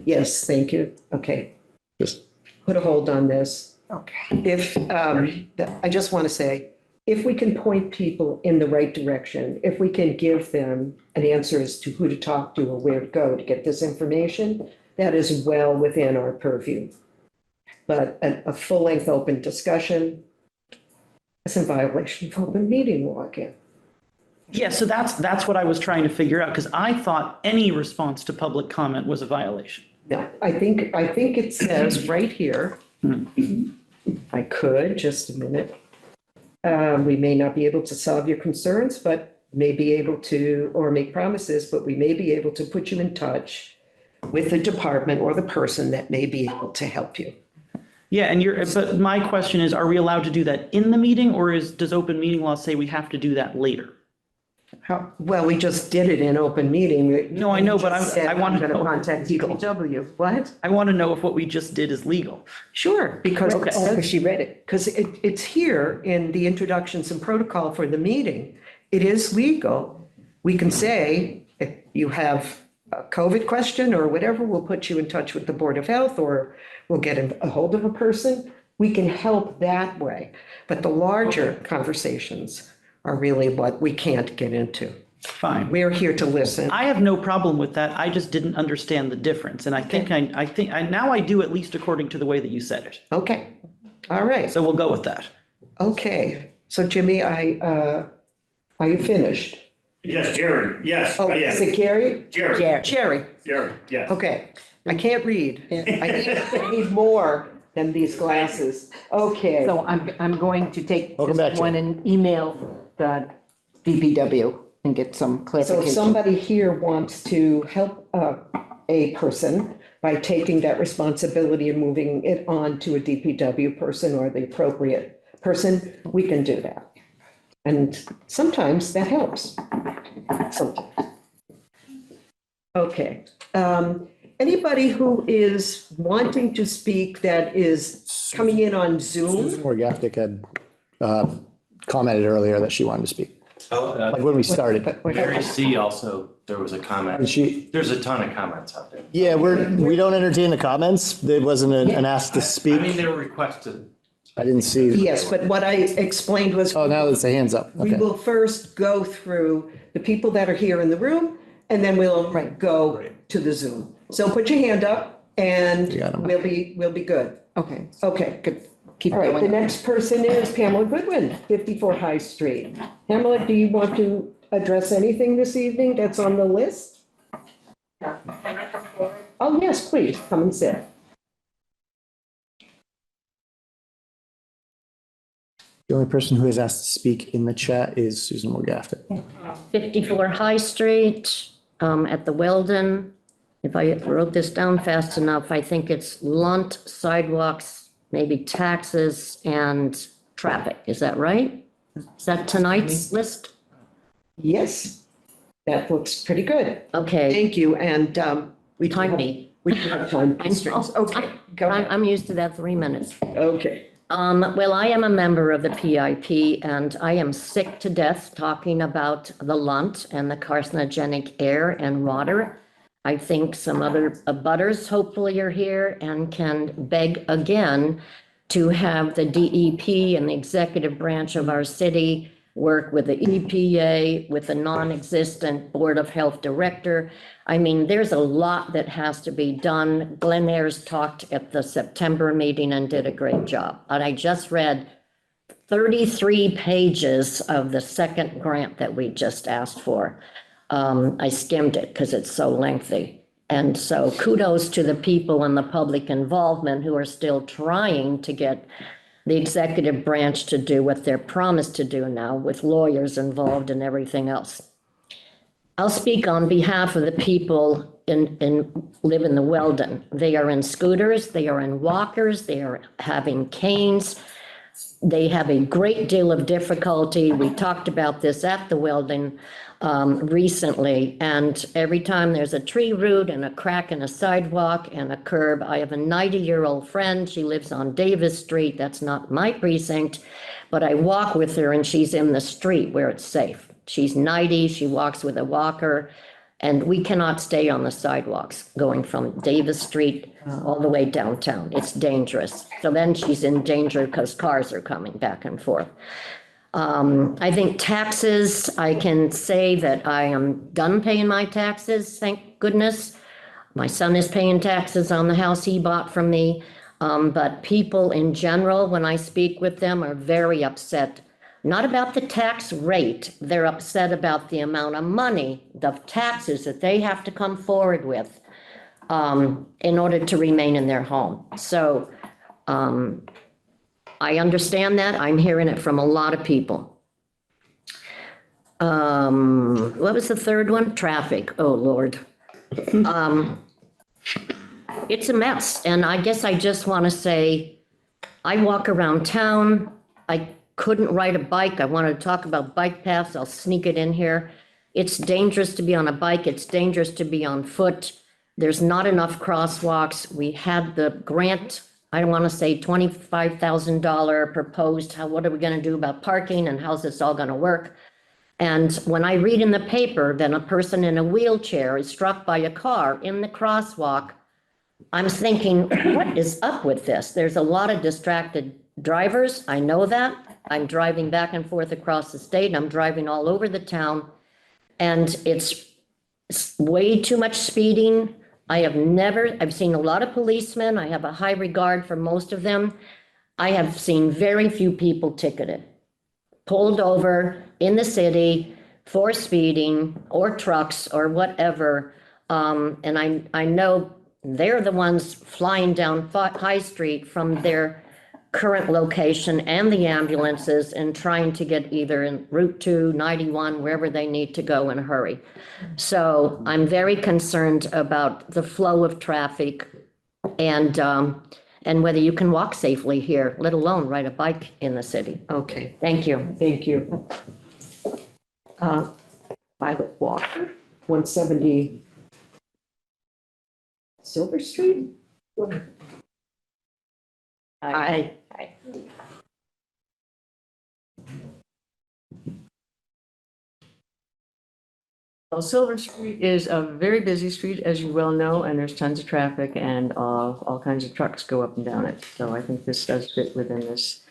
B: Yes, thank you. Okay,
A: Just,
B: put a hold on this.
D: Okay.
B: If, I just want to say, if we can point people in the right direction, if we can give them an answer as to who to talk to or where to go to get this information, that is well within our purview. But a full-length open discussion is in violation of open meeting law again.
C: Yeah, so that's what I was trying to figure out, because I thought any response to public comment was a violation.
B: No, I think it says right here, if I could, just a minute. We may not be able to solve your concerns, but may be able to, or make promises, but we may be able to put you in touch with the department or the person that may be able to help you.
C: Yeah, but my question is, are we allowed to do that in the meeting, or does open meeting law say we have to do that later?
B: Well, we just did it in open meeting.
C: No, I know, but I want to
B: I'm
C: know.
B: going to contact DPW. What?
C: I want to know if what we just did is legal.
B: Sure, because
C: Okay.
B: it says she read it, because it's here in the introductions and protocol for the meeting. It is legal. We can say, if you have a COVID question or whatever, we'll put you in touch with the Board of Health, or we'll get a hold of a person. We can help that way. But the larger conversations are really what we can't get into.
C: Fine.
B: We're here to listen.
C: I have no problem with that. I just didn't understand the difference. And I think now I do, at least according to the way that you said it.
B: Okay, all right.
C: So we'll go with that.
B: Okay, so Jimmy, are you finished?
F: Yes, Jerry, yes,
B: Oh,
F: I
B: is
F: am.
B: it Gary?
F: Jerry,
B: Jerry,
F: Jerry, yes.
B: okay. I can't read. I need more than these glasses. Okay,
D: So I'm going to take
A: Welcome back,
D: this one and email the DPW and get some
B: so if
D: clarification.
B: somebody here wants to help a person by taking that responsibility and moving it on to a DPW person or the appropriate person, we can do that. And sometimes that helps. Sometimes. Okay. Anybody who is wanting to speak that is coming in on Zoom?
A: Susan Morgaftic had commented earlier that she wanted to speak,
H: Oh,
A: like when we started.
H: Mary C. also, there was a
A: And
H: comment.
A: she,
H: There's a ton of comments out there.
A: yeah, we don't entertain the comments. There wasn't an ask to
H: I mean,
A: speak.
H: they were requested.
A: I didn't see.
B: Yes, but what I explained was
A: Oh, now it's the hands up.
B: we
A: Okay.
B: will first go through the people that are here in the room, and then we'll go to the Zoom. So put your hand up and
A: You got 'em.
B: we'll be good.
D: Okay,
B: Okay,
D: good. Keep
B: all right. The
D: going.
B: next person is Pamela Goodwin, 54 High Street. Pamela, do you want to address anything this evening that's on the list? Oh, yes, please, come and sit.
A: The only person who has asked to speak in the chat is Susan Morgafford.
G: 54 High Street, at the Weldon. If I wrote this down fast enough, I think it's Lunt, sidewalks, maybe taxes and traffic. Is that right? Is that tonight's list?
B: Yes, that looks pretty good.
G: Okay.
B: Thank you, and we do
G: Time
B: have,
G: me.
B: we do have time constraints. Okay, go ahead.
G: I'm used to that 3 minutes.
B: Okay.
G: Well, I am a member of the PIP and I am sick to death talking about the Lunt and the carcinogenic air and water. I think some other abutters hopefully are here and can beg again to have the DEP and the executive branch of our city work with the EPA, with the non-existent Board of Health Director. I mean, there's a lot that has to be done. Glenn Ayers talked at the September meeting and did a great job. And I just read 33 pages of the second grant that we just asked for. I skimmed it because it's so lengthy. And so kudos to the people and the public involvement who are still trying to get the executive branch to do what they're promised to do now with lawyers involved and everything else. I'll speak on behalf of the people live in the Weldon. They are in scooters, they are in walkers, they are having canes. They have a great deal of difficulty. We talked about this at the Weldon recently, and every time there's a tree root and a crack in a sidewalk and a curb, I have a 90-year-old friend. She lives on Davis Street. That's not my precinct, but I walk with her and she's in the street where it's safe. She's 90, she walks with a walker, and we cannot stay on the sidewalks going from Davis Street all the way downtown. It's dangerous. So then she's in danger because cars are coming back and forth. I think taxes, I can say that I am done paying my taxes, thank goodness. My son is paying taxes on the house he bought from me. But people in general, when I speak with them, are very upset. Not about the tax rate, they're upset about the amount of money, the taxes that they have to come forward with in order to remain in their home. So I understand that. I'm hearing it from a lot of people. What was the third one? Traffic. Oh, Lord. It's a mess. And I guess I just want to say, I walk around town. I couldn't ride a bike. I wanted to talk about bike paths. I'll sneak it in here. It's dangerous to be on a bike. It's dangerous to be on foot. There's not enough crosswalks. We had the grant, I don't want to say $25,000 proposed. What are we going to do about parking and how's this all going to work? And when I read in the paper that a person in a wheelchair is struck by a car in the crosswalk, I'm thinking, what is up with this? There's a lot of distracted drivers. I know that. I'm driving back and forth across the state. I'm driving all over the town. And it's way too much speeding. I've seen a lot of policemen. I have a high regard for most of them. I have seen very few people ticketed, pulled over in the city for speeding or trucks or whatever. And I know they're the ones flying down High Street from their current location and the ambulances and trying to get either in Route 2, 91, wherever they need to go in a hurry. So I'm very concerned about the flow of traffic and whether you can walk safely here, let alone ride a bike in the city.
B: Okay,
G: Thank you.
B: thank you. Violet Walker, 170 Silver Street? Hi.
I: Well, Silver Street is a very busy street, as you well know, and there's tons of traffic and all kinds of trucks go up and down it. So I think this does fit within this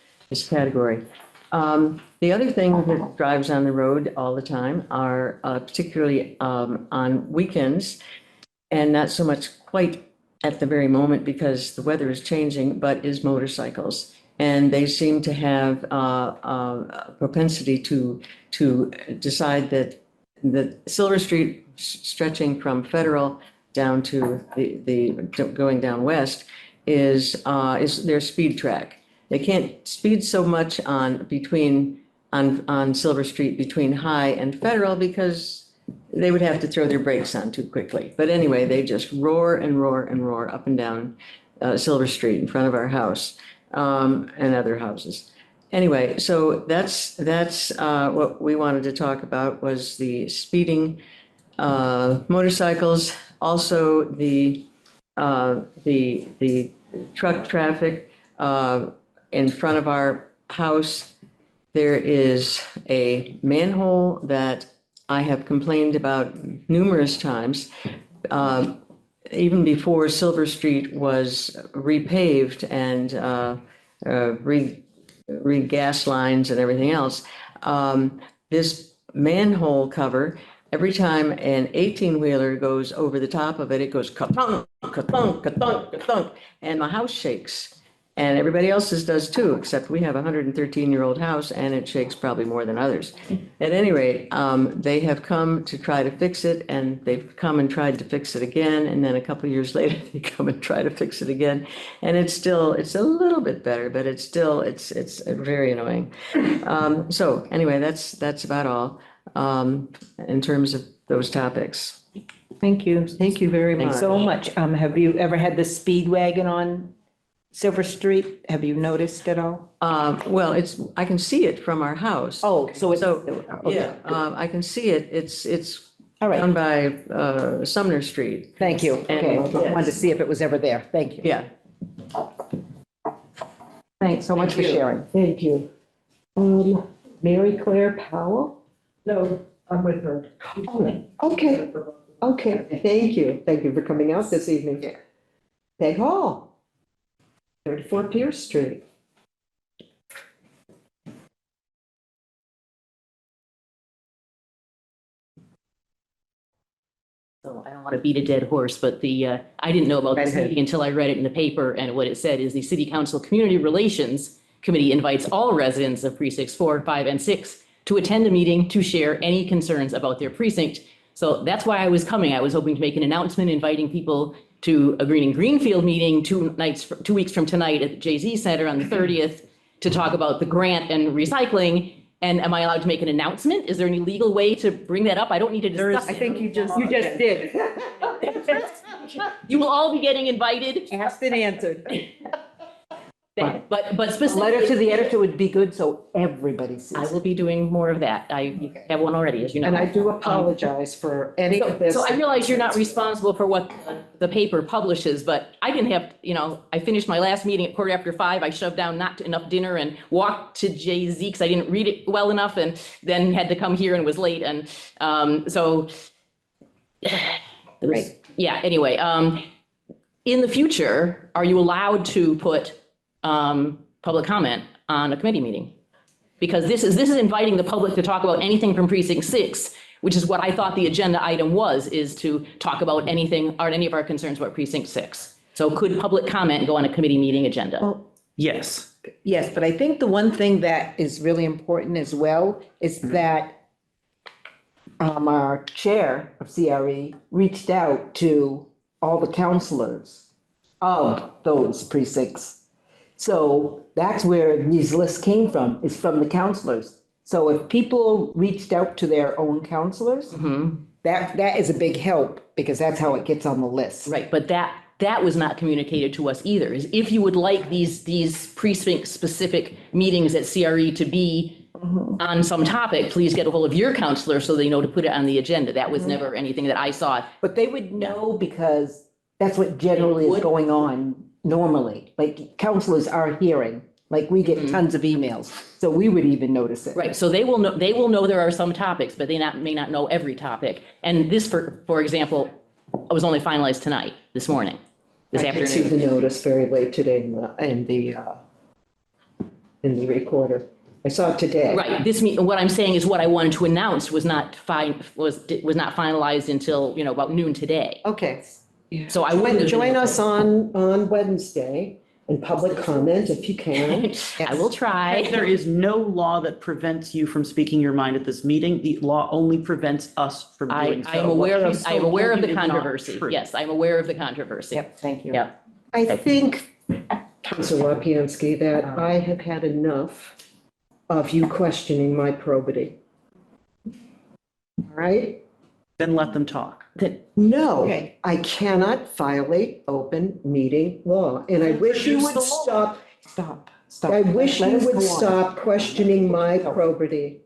I: category. The other thing that drives on the road all the time are particularly on weekends, and not so much quite at the very moment because the weather is changing, but is motorcycles. And they seem to have a propensity to decide that the Silver Street stretching from Federal down to the going down west is their speed track. they can't speed so much on Silver Street between High and Federal because they would have to throw their brakes on too quickly. But anyway, they just roar and roar and roar up and down Silver Street in front of our house and other houses. Anyway, so that's what we wanted to talk about was the speeding motorcycles, also the truck traffic in front of our house. There is a manhole that I have complained about numerous times. Even before Silver Street was repaved and re-gas lines and everything else. This manhole cover, every time an 18-wheeler goes over the top of it, it goes ka-thunk, ka-thunk, ka-thunk, ka-thunk, and my house shakes. And everybody else's does too, except we have a 113-year-old house and it shakes probably more than others. At any rate, they have come to try to fix it and they've come and tried to fix it again. And then a couple of years later, they come and try to fix it again. And it's a little bit better, but it's very annoying. So anyway, that's about all in terms of those topics.
D: Thank you.
I: Thank you very much.
D: Thanks so much. Have you ever had the speed wagon on Silver Street? Have you noticed at all?
I: Well, I can see it from our house.
D: Oh, so it's,
I: Yeah, I can see it. It's
D: all right.
I: down by Sumner Street.
D: Thank you. Okay, I
I: And-
D: wanted to see if it was ever there. Thank you.
I: Yeah.
D: Thanks so much for
I: Thank you.
D: sharing.
B: Thank you. Mary Claire Powell? No, I'm with her. Okay, okay, thank you. Thank you for coming out this evening. Peg Hall, 34 Pierce Street.
J: So I don't want to beat a dead horse, but I didn't know about this
B: Right ahead.
J: meeting until I read it in the paper, and what it said is the City Council Community Relations Committee invites all residents of precincts 4, 5, and 6 to attend a meeting to share any concerns about their precinct. So that's why I was coming. I was hoping to make an announcement inviting people to a Greenfield meeting 2 weeks from tonight at the Jay-Z Center on the 30th to talk about the grant and recycling. And am I allowed to make an announcement? Is there any legal way to bring that up? I don't need to discuss it.
D: You just did.
J: You will all be getting invited,
D: Asked and answered.
J: but
D: A
J: specifically.
D: letter to the editor would be good, so everybody sees.
J: I will be doing more of that. I have one already, as you know.
B: And I do apologize for any of this.
J: So I realize you're not responsible for what the paper publishes, but I didn't have, I finished my last meeting at 5:15. I shoved down not enough dinner and walked to Jay-Z because I didn't read it well enough and then had to come here and was late. And so, yeah, anyway, in the future, are you allowed to put public comment on a committee meeting? Because this is inviting the public to talk about anything from precinct 6, which is what I thought the agenda item was, is to talk about anything or any of our concerns about precinct 6. So could public comment go on a committee meeting agenda?
D: Well,
C: Yes.
D: yes, but I think the one thing that is really important as well is that our chair of CRE reached out to all the counselors of those precincts. So that's where these lists came from, is from the counselors. So if people reached out to their own counselors, that is a big help because that's how it gets on the list.
J: Right, but that was not communicated to us either. Is if you would like these precinct-specific meetings at CRE to be on some topic, please get a hold of your counselor so they know to put it on the agenda. That was never anything that I saw.
D: But they would know because that's what generally is going on normally. Like counselors are hearing, like we get tons of emails, so we would even notice it.
J: Right, so they will know there are some topics, but they may not know every topic. And this, for example, was only finalized tonight, this morning, this
B: I received the
J: afternoon.
B: notice very late today in the recorder. I saw it today.
J: Right, what I'm saying is what I wanted to announce was not finalized until, about noon today.
B: Okay.
J: So I wouldn't.
B: Join us on Wednesday and public comment if you can.
J: I will try.
C: There is no law that prevents you from speaking your mind at this meeting. The law only prevents us from doing so.
J: I am aware
C: What
J: of,
C: she's
J: I am
C: told
J: aware of
C: you
J: the
C: is not
J: controversy.
C: true.
J: Yes, I'm aware of the controversy.
D: Yep, thank you.
J: Yep.
B: I think Councilor Lapinski, that I have had enough of you questioning my probity. All right?
C: Then let them talk.
B: No,
D: Okay.
B: I cannot violate open meeting law, and I wish you would stop.
D: Stop.
B: I wish
D: Let
B: you
D: us
B: would
D: go on.
B: stop questioning my probity.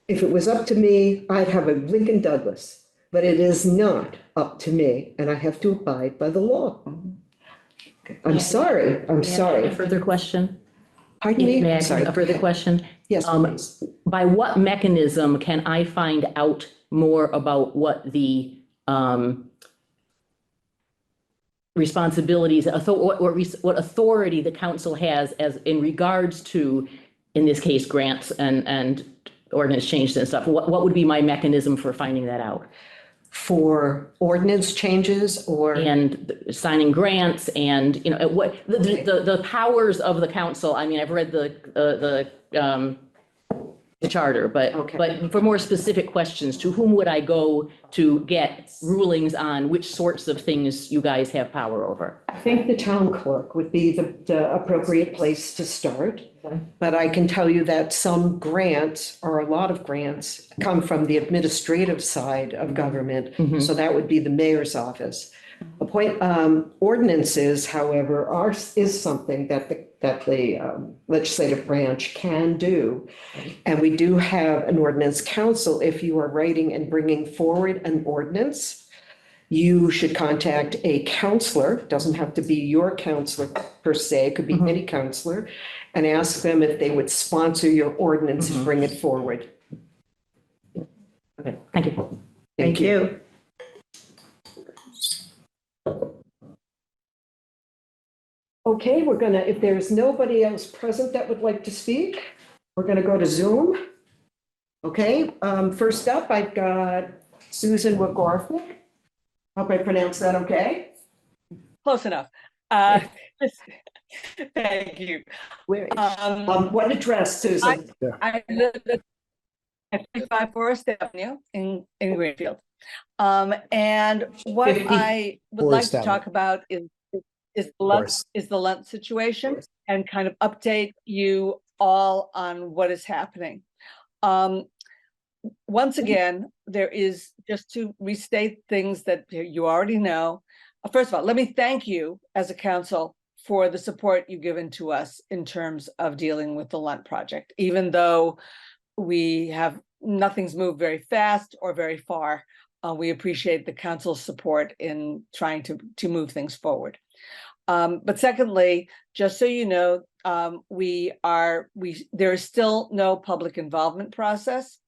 B: If it was up to me, I'd have a Lincoln Douglas, but it is not up to me, and I have to abide by the law. I'm sorry, I'm
J: A
B: sorry.
J: further question?
B: Pardon me?
J: May I
B: Sorry.
J: ask a further question?
B: Yes, please.
J: By what mechanism can I find out more about what the responsibilities, what authority the council has as in regards to, in this case, grants and ordinance changes and stuff? What would be my mechanism for finding that out?
B: For ordinance changes or?
J: And signing grants and, you know, what, the powers of the council. I mean, I've read the charter,
B: Okay.
J: but for more specific questions, to whom would I go to get rulings on which sorts of things you guys have power over?
B: I think the town clerk would be the appropriate place to start. But I can tell you that some grants, or a lot of grants, come from the administrative side of government. So that would be the mayor's office. Ordinances, however, is something that the legislative branch can do. And we do have an ordinance council. If you are writing and bringing forward an ordinance, you should contact a counselor, doesn't have to be your counselor per se, it could be any counselor, and ask them if they would sponsor your ordinance and bring it forward.
J: Okay, thank you.
B: Thank you. Okay, we're gonna, if there's nobody else present that would like to speak, we're gonna go to Zoom. Okay, first up, I've got Susan McGorfick. Hope I pronounced that okay.
K: Close enough. Thank you.
B: Where, what address, Susan?
K: I live at 55 Forest Avenue in Greenfield. And what
B: 50
K: I would like
A: Forest
K: to
A: Avenue.
K: talk about is the
A: Forest.
K: Lent situation and kind of update you all on what is happening. Once again, there is, just to restate things that you already know. First of all, let me thank you as a council for the support you've given to us in terms of dealing with the Lunt project, even though nothing's moved very fast or very far. We appreciate the council's support in trying to move things forward. But secondly, just so you know, there is still no public involvement process.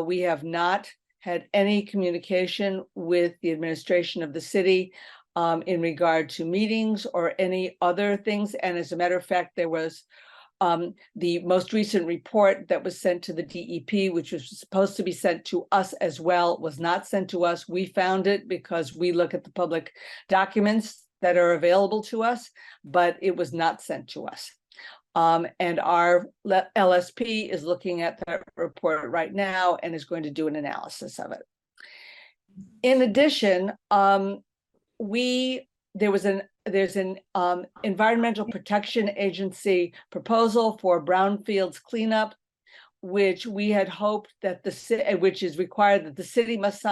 K: We have not had any communication with the administration of the city in regard to meetings or any other things. And as a matter of fact, there was the most recent report that was sent to the DEP, which was supposed to be sent to us as well, was not sent to us. We found it because we look at the public documents that are available to us, but it was not sent to us. And our LSP is looking at that report right now and is going to do an analysis of it. In addition, there's an Environmental Protection Agency proposal for brownfields cleanup, which we had hoped that the city, which is required that the city must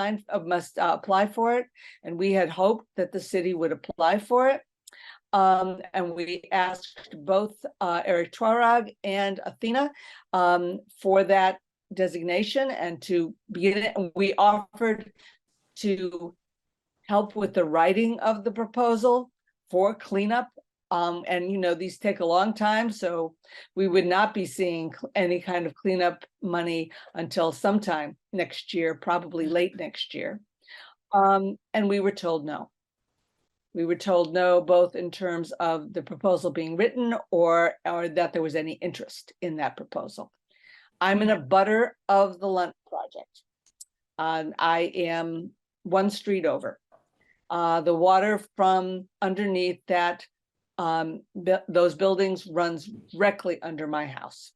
K: apply for it, and we had hoped that the city would apply for it. And we asked both Eric Twarog and Athena for that designation and to begin it. And we offered to help with the writing of the proposal for cleanup. And you know, these take a long time, so we would not be seeing any kind of cleanup money until sometime next year, probably late next year. And we were told no. We were told no, both in terms of the proposal being written or that there was any interest in that proposal. I'm in a butter of the Lunt project. I am one street over. The water from underneath that those buildings runs directly under my house.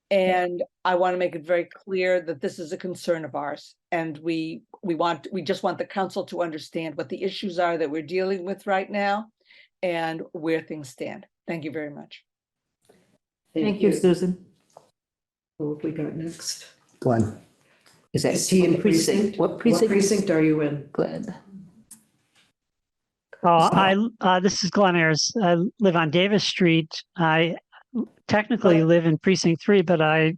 K: And I want to make it very clear that this is a concern of ours. And we just want the council to understand what the issues are that we're dealing with right now. and where things stand. Thank you very much.
J: Thank you, Susan.
B: Who have we got next?
A: Glenn.
D: Is that
B: Is he in precinct?
D: What
B: What
D: precinct?
B: precinct are you in?
D: Glenn.
L: This is Glenn Ayers. I live on Davis Street. I technically live in precinct 3, but I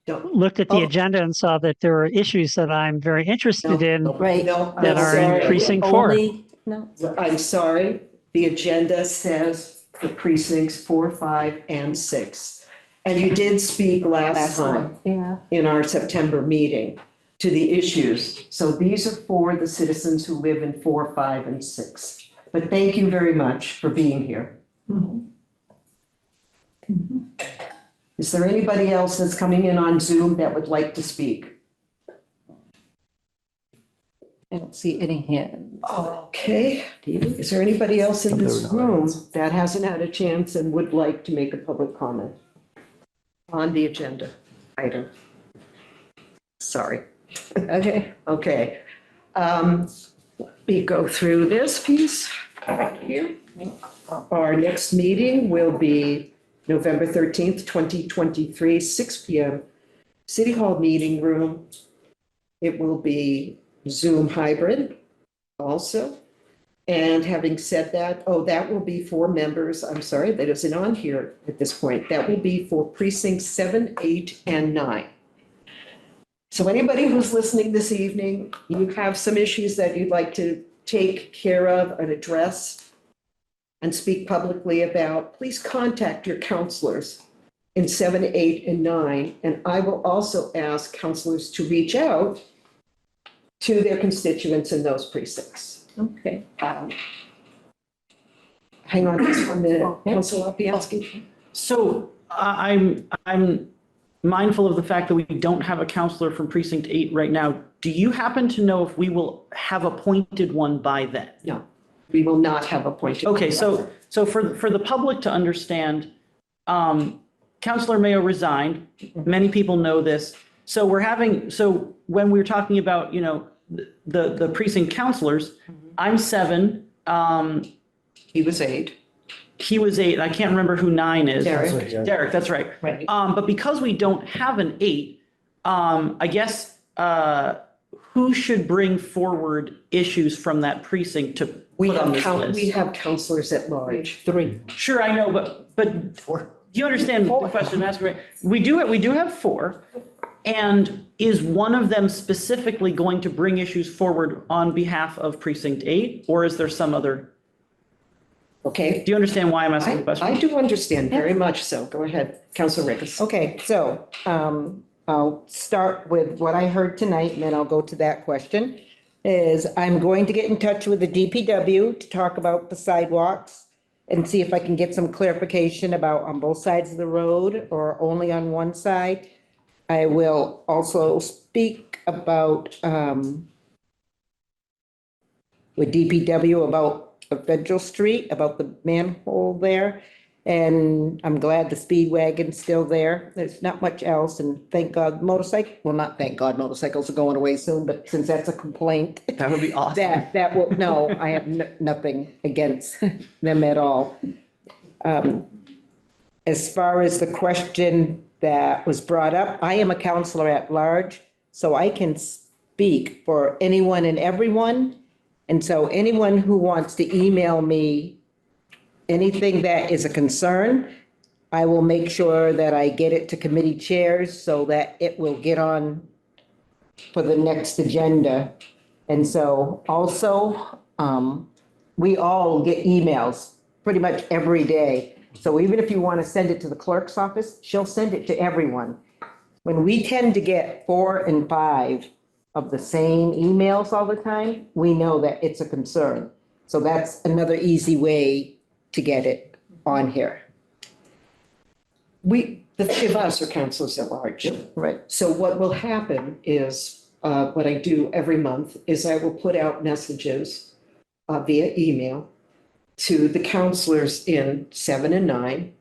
B: Don't.
L: looked at the
B: Oh.
L: agenda and saw that there were issues that I'm very interested in.
D: Right.
B: No,
L: That
B: I'm
L: are in
B: sorry.
L: precinct 4.
D: No.
B: I'm sorry. The agenda says the precincts 4, 5, and 6. And you did speak last time
D: Yeah.
B: in our September meeting to the issues. So these are for the citizens who live in 4, 5, and 6. But thank you very much for being here. Is there anybody else that's coming in on Zoom that would like to speak?
D: I don't see any hands.
B: Okay. Is there anybody else in this room that hasn't had a chance and would like to make a public comment on the agenda item? Sorry.
D: Okay.
B: Okay. We go through this piece right here. Our next meeting will be November 13th, 2023, 6 p.m. City Hall Meeting Room. It will be Zoom hybrid also. And having said that, that will be for members, I'm sorry, that isn't on here at this point. That will be for precincts 7, 8, and 9. So anybody who's listening this evening, you have some issues that you'd like to take care of and address and speak publicly about, please contact your counselors in 7, 8, and 9. And I will also ask counselors to reach out to their constituents in those precincts.
D: Okay.
B: Hang on just 1 minute,
D: Okay.
B: Councilor Lapinski.
C: So I'm mindful of the fact that we don't have a counselor from precinct 8 right now. Do you happen to know if we will have appointed one by then?
B: No, we will not have appointed.
C: Okay, so for the public to understand, Councilor Mayo resigned. Many people know this. So when we're talking about, the precinct counselors, I'm 7.
B: He was 8.
C: He was 8. I can't remember who 9 is.
B: Derek.
C: Derek, that's right.
D: Right.
C: But because we don't have an 8, I guess, who should bring forward issues from that precinct to
B: We
C: put on
B: have
C: this list?
B: we have counselors at large.
D: 3.
C: Sure, I know, but
A: 4.
C: you understand the question I'm asking, right? We do have 4. And is one of them specifically going to bring issues forward on behalf of precinct 8? Or is there some other?
B: Okay.
C: Do you understand why I'm asking the question?
B: I do understand very much so. Go ahead, Councilor Ricketts.
D: Okay, so I'll start with what I heard tonight, and then I'll go to that question. Is I'm going to get in touch with the DPW to talk about the sidewalks and see if I can get some clarification about on both sides of the road or only on one side. I will also speak about with DPW about Federal Street, about the manhole there. And I'm glad the speed wagon's still there. There's not much else, and thank God not thank God motorcycles are going away soon, but since that's a complaint,
C: That would be awesome.
D: that will, no, I have nothing against them at all. As far as the question that was brought up, I am a counselor at large, so I can speak for anyone and everyone. And so anyone who wants to email me anything that is a concern, I will make sure that I get it to committee chairs so that it will get on for the next agenda. And so also, we all get emails pretty much every day. So even if you want to send it to the clerk's office, she'll send it to everyone. When we tend to get 4 and 5 of the same emails all the time, we know that it's a concern. So that's another easy way to get it on here.
B: The three of us are counselors at large.
D: Right.
B: So what will happen is, what I do every month is I will put out messages via email to the counselors in 7 and 9.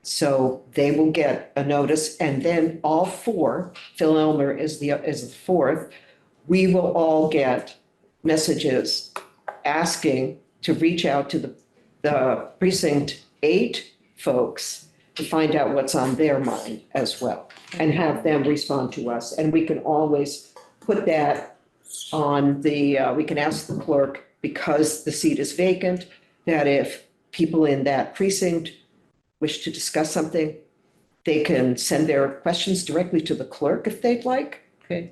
B: So they will get a notice, and then all 4, Phil Elmer is the 4th, we will all get messages asking to reach out to the the precinct 8 folks to find out what's on their mind as well and have them respond to us. And we can always put that on we can ask the clerk, because the seat is vacant, that if people in that precinct wish to discuss something, they can send their questions directly to the clerk if they'd like.
D: Okay.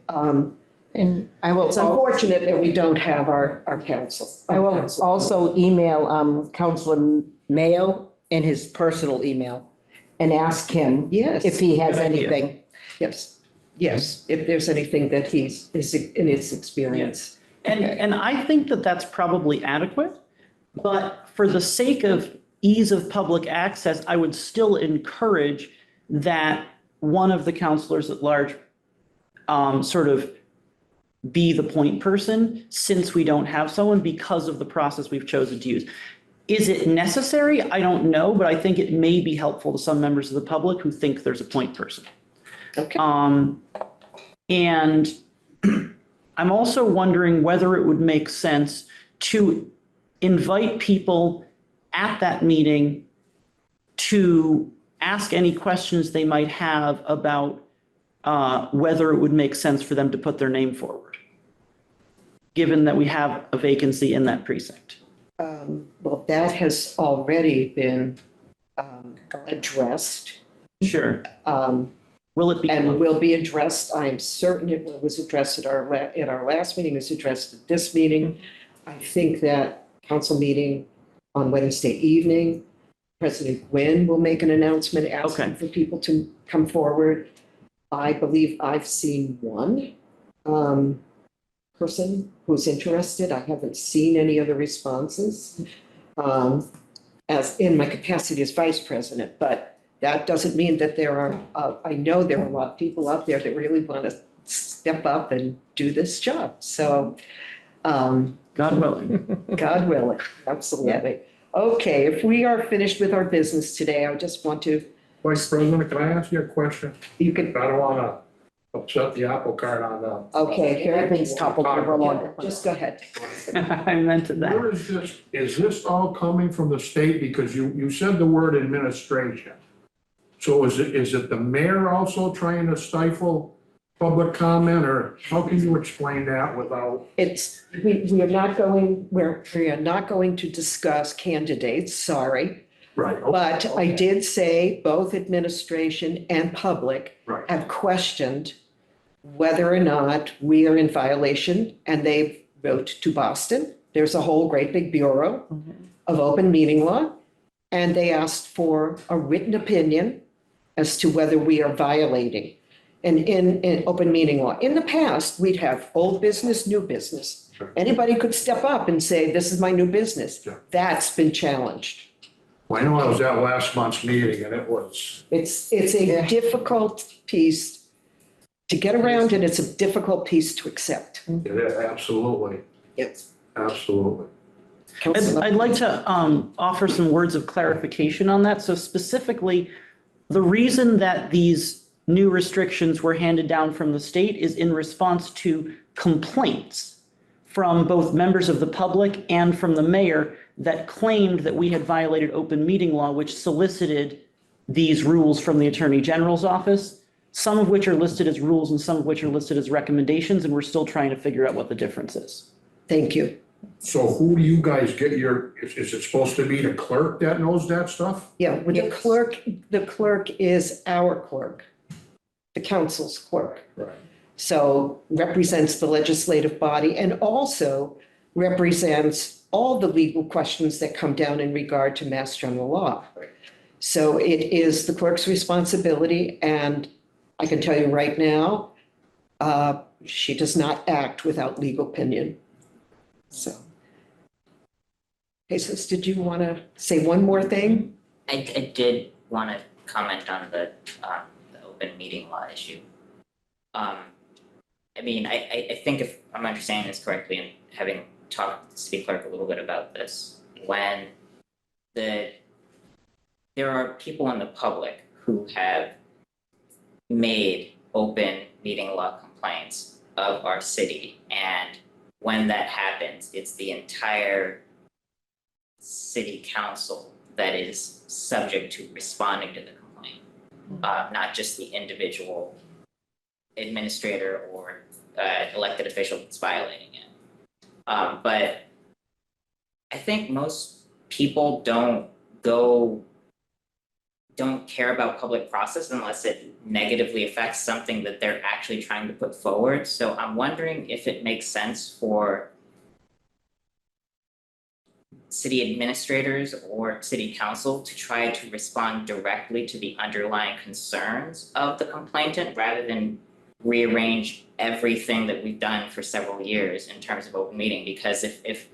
B: And
D: I will.
B: it's unfortunate that we don't have our counsel.
D: I will also email Councilor Mayo in his personal email and ask him
B: Yes.
D: if he has
C: Good idea.
D: anything.
B: Yes, if there's anything that is in his experience.
C: And I think that that's probably adequate, but for the sake of ease of public access, I would still encourage that one of the counselors at large sort of be the point person, since we don't have someone, because of the process we've chosen to use. Is it necessary? I don't know, but I think it may be helpful to some members of the public who think there's a point person.
B: Okay.
C: And I'm also wondering whether it would make sense to invite people at that meeting to ask any questions they might have about whether it would make sense for them to put their name forward, given that we have a vacancy in that precinct.
B: Well, that has already been addressed.
C: Sure. Will it be?
B: And will be addressed. I am certain it was addressed at our last meeting, it's addressed at this meeting. I think that council meeting on Wednesday evening, President Gwynn will make an announcement asking for people to come forward. I believe I've seen one person who's interested. I haven't seen any other responses as in my capacity as vice president, but that doesn't mean that there are, I know there are a lot of people out there that really want to step up and do this job. So,
C: God willing.
B: God willing, absolutely. Okay, if we are finished with our business today, I just want to,
M: Vice President, can I ask you a question?
B: you can,
M: I don't want to upset the apple cart on them.
B: okay,
D: Everything's toppled over along.
B: just go ahead.
C: I meant that.
M: Where is this all coming from the state? Because you said the word administration. So is it the mayor also trying to stifle public comment, or how can you explain that without?
B: We are not going, we are not going to discuss candidates, sorry.
M: Right. okay,
B: But I
M: okay,
B: did say both administration and public
M: Right.
B: have questioned whether or not we are in violation, and they wrote to Boston. There's a whole great big bureau of open meeting law, and they asked for a written opinion as to whether we are violating in open meeting law. In the past, we'd have old business, new business.
M: Sure.
B: Anybody could step up and say, this is my new business.
M: Sure.
B: That's been challenged.
M: Well, I know I was at last month's meeting and it was,
B: It's a difficult piece to get around, and it's a difficult piece to accept.
M: absolutely,
B: Yes.
M: absolutely.
C: I'd like to offer some words of clarification on that. So specifically, the reason that these new restrictions were handed down from the state is in response to complaints from both members of the public and from the mayor that claimed that we had violated open meeting law, which solicited these rules from the Attorney General's office, some of which are listed as rules and some of which are listed as recommendations, and we're still trying to figure out what the difference is.
B: Thank you.
M: So who do you guys get is it supposed to be the clerk that knows that stuff?
B: Yeah, well, the clerk is our clerk, the council's clerk.
M: Right.
B: So represents the legislative body and also represents all the legal questions that come down in regard to Mass General Law. So it is the clerk's responsibility, and I can tell you right now, she does not act without legal opinion. So. Jesus, did you want to say one more thing?
E: I did want to comment on the open meeting law issue. I mean, I think if I'm understanding this correctly and having talked to the city clerk a little bit about this, when there are people in the public who have made open meeting law complaints of our city, and when that happens, it's the entire city council that is subject to responding to the complaint, not just the individual administrator or elected official that's violating it. But I think most people don't care about public process unless it negatively affects something that they're actually trying to put forward. So I'm wondering if it makes sense for city administrators or city council to try to respond directly to the underlying concerns of the complainant rather than rearrange everything that we've done for several years in terms of open meeting. Because if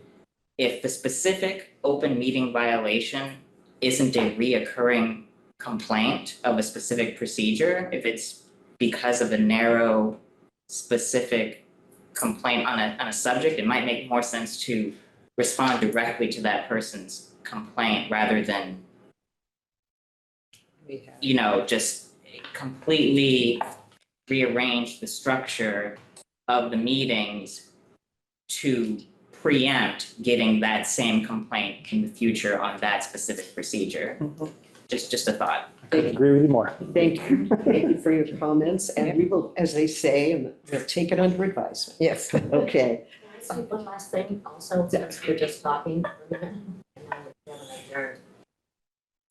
E: the specific open meeting violation isn't a reoccurring complaint of a specific procedure, if it's because of a narrow specific complaint on a subject, it might make more sense to respond directly to that person's complaint rather than, just completely rearrange the structure of the meetings to preempt getting that same complaint in the future on that specific procedure. Just a thought.
A: Couldn't agree with you more.
B: Thank you. Thank you for your comments, and we will, as they say, and we'll take it under advisement.
D: Yes.
B: Okay.
G: Can I say one last thing also, since we're just talking for a minute? And then we'll adjourn.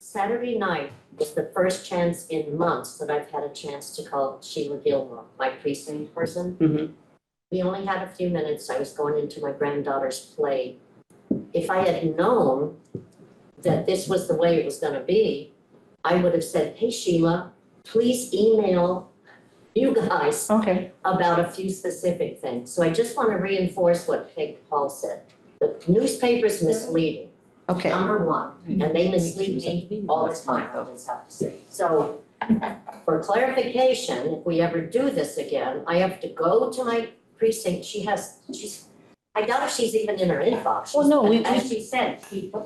G: Saturday night was the first chance in months that I've had a chance to call Sheila Gilmore, my precinct person.
B: Mhm.
G: We only had a few minutes. I was going into my granddaughter's play. If I had known that this was the way it was gonna be, I would have said, hey Sheila, please email you guys
D: Okay.
G: about a few specific things. So I just want to reinforce what Peg Paul said. The newspaper's misleading,
D: Okay.
G: number one, and they mislead me all the time, I just have to say. So for clarification, if we ever do this again, I have to go to my precinct. I doubt if she's even in her inbox.
D: Well, no,
G: As she said,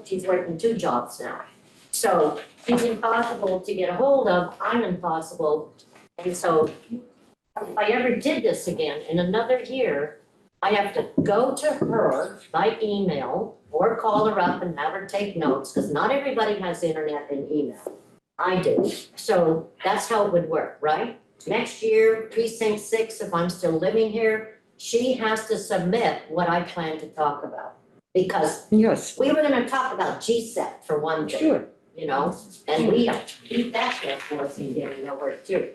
G: she's working 2 jobs now. So she's impossible to get a hold of, I'm impossible. And so if I ever did this again in another year, I have to go to her by email or call her up and have her take notes, because not everybody has internet and email. I do. So that's how it would work, right? Next year, precinct 6, if I'm still living here, she has to submit what I plan to talk about. Because
B: Yes,
G: we were gonna talk about GSET for one thing.
B: sure.
G: And we beat that dead horse and getting nowhere too.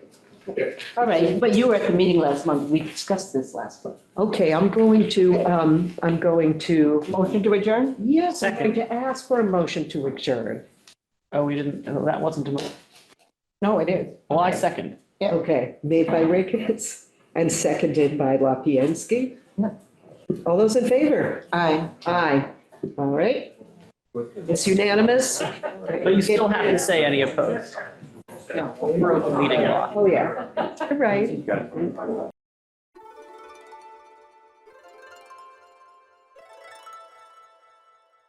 D: All right, but you were at the meeting last month. We discussed this last month.
B: Okay, I'm going to,
D: Motion to adjourn?
B: yes, I'm going to ask for a motion to adjourn.
C: Oh, we didn't, that wasn't a move.
B: No, it is.
C: Well, I second.
B: Okay, made by Ricketts and seconded by Lapiensky. All those in favor?
D: Aye.
B: Aye. All right. It's unanimous.
C: But you still have to say any opposed.
B: No.
C: We're open meeting law.
B: Oh, yeah. All right.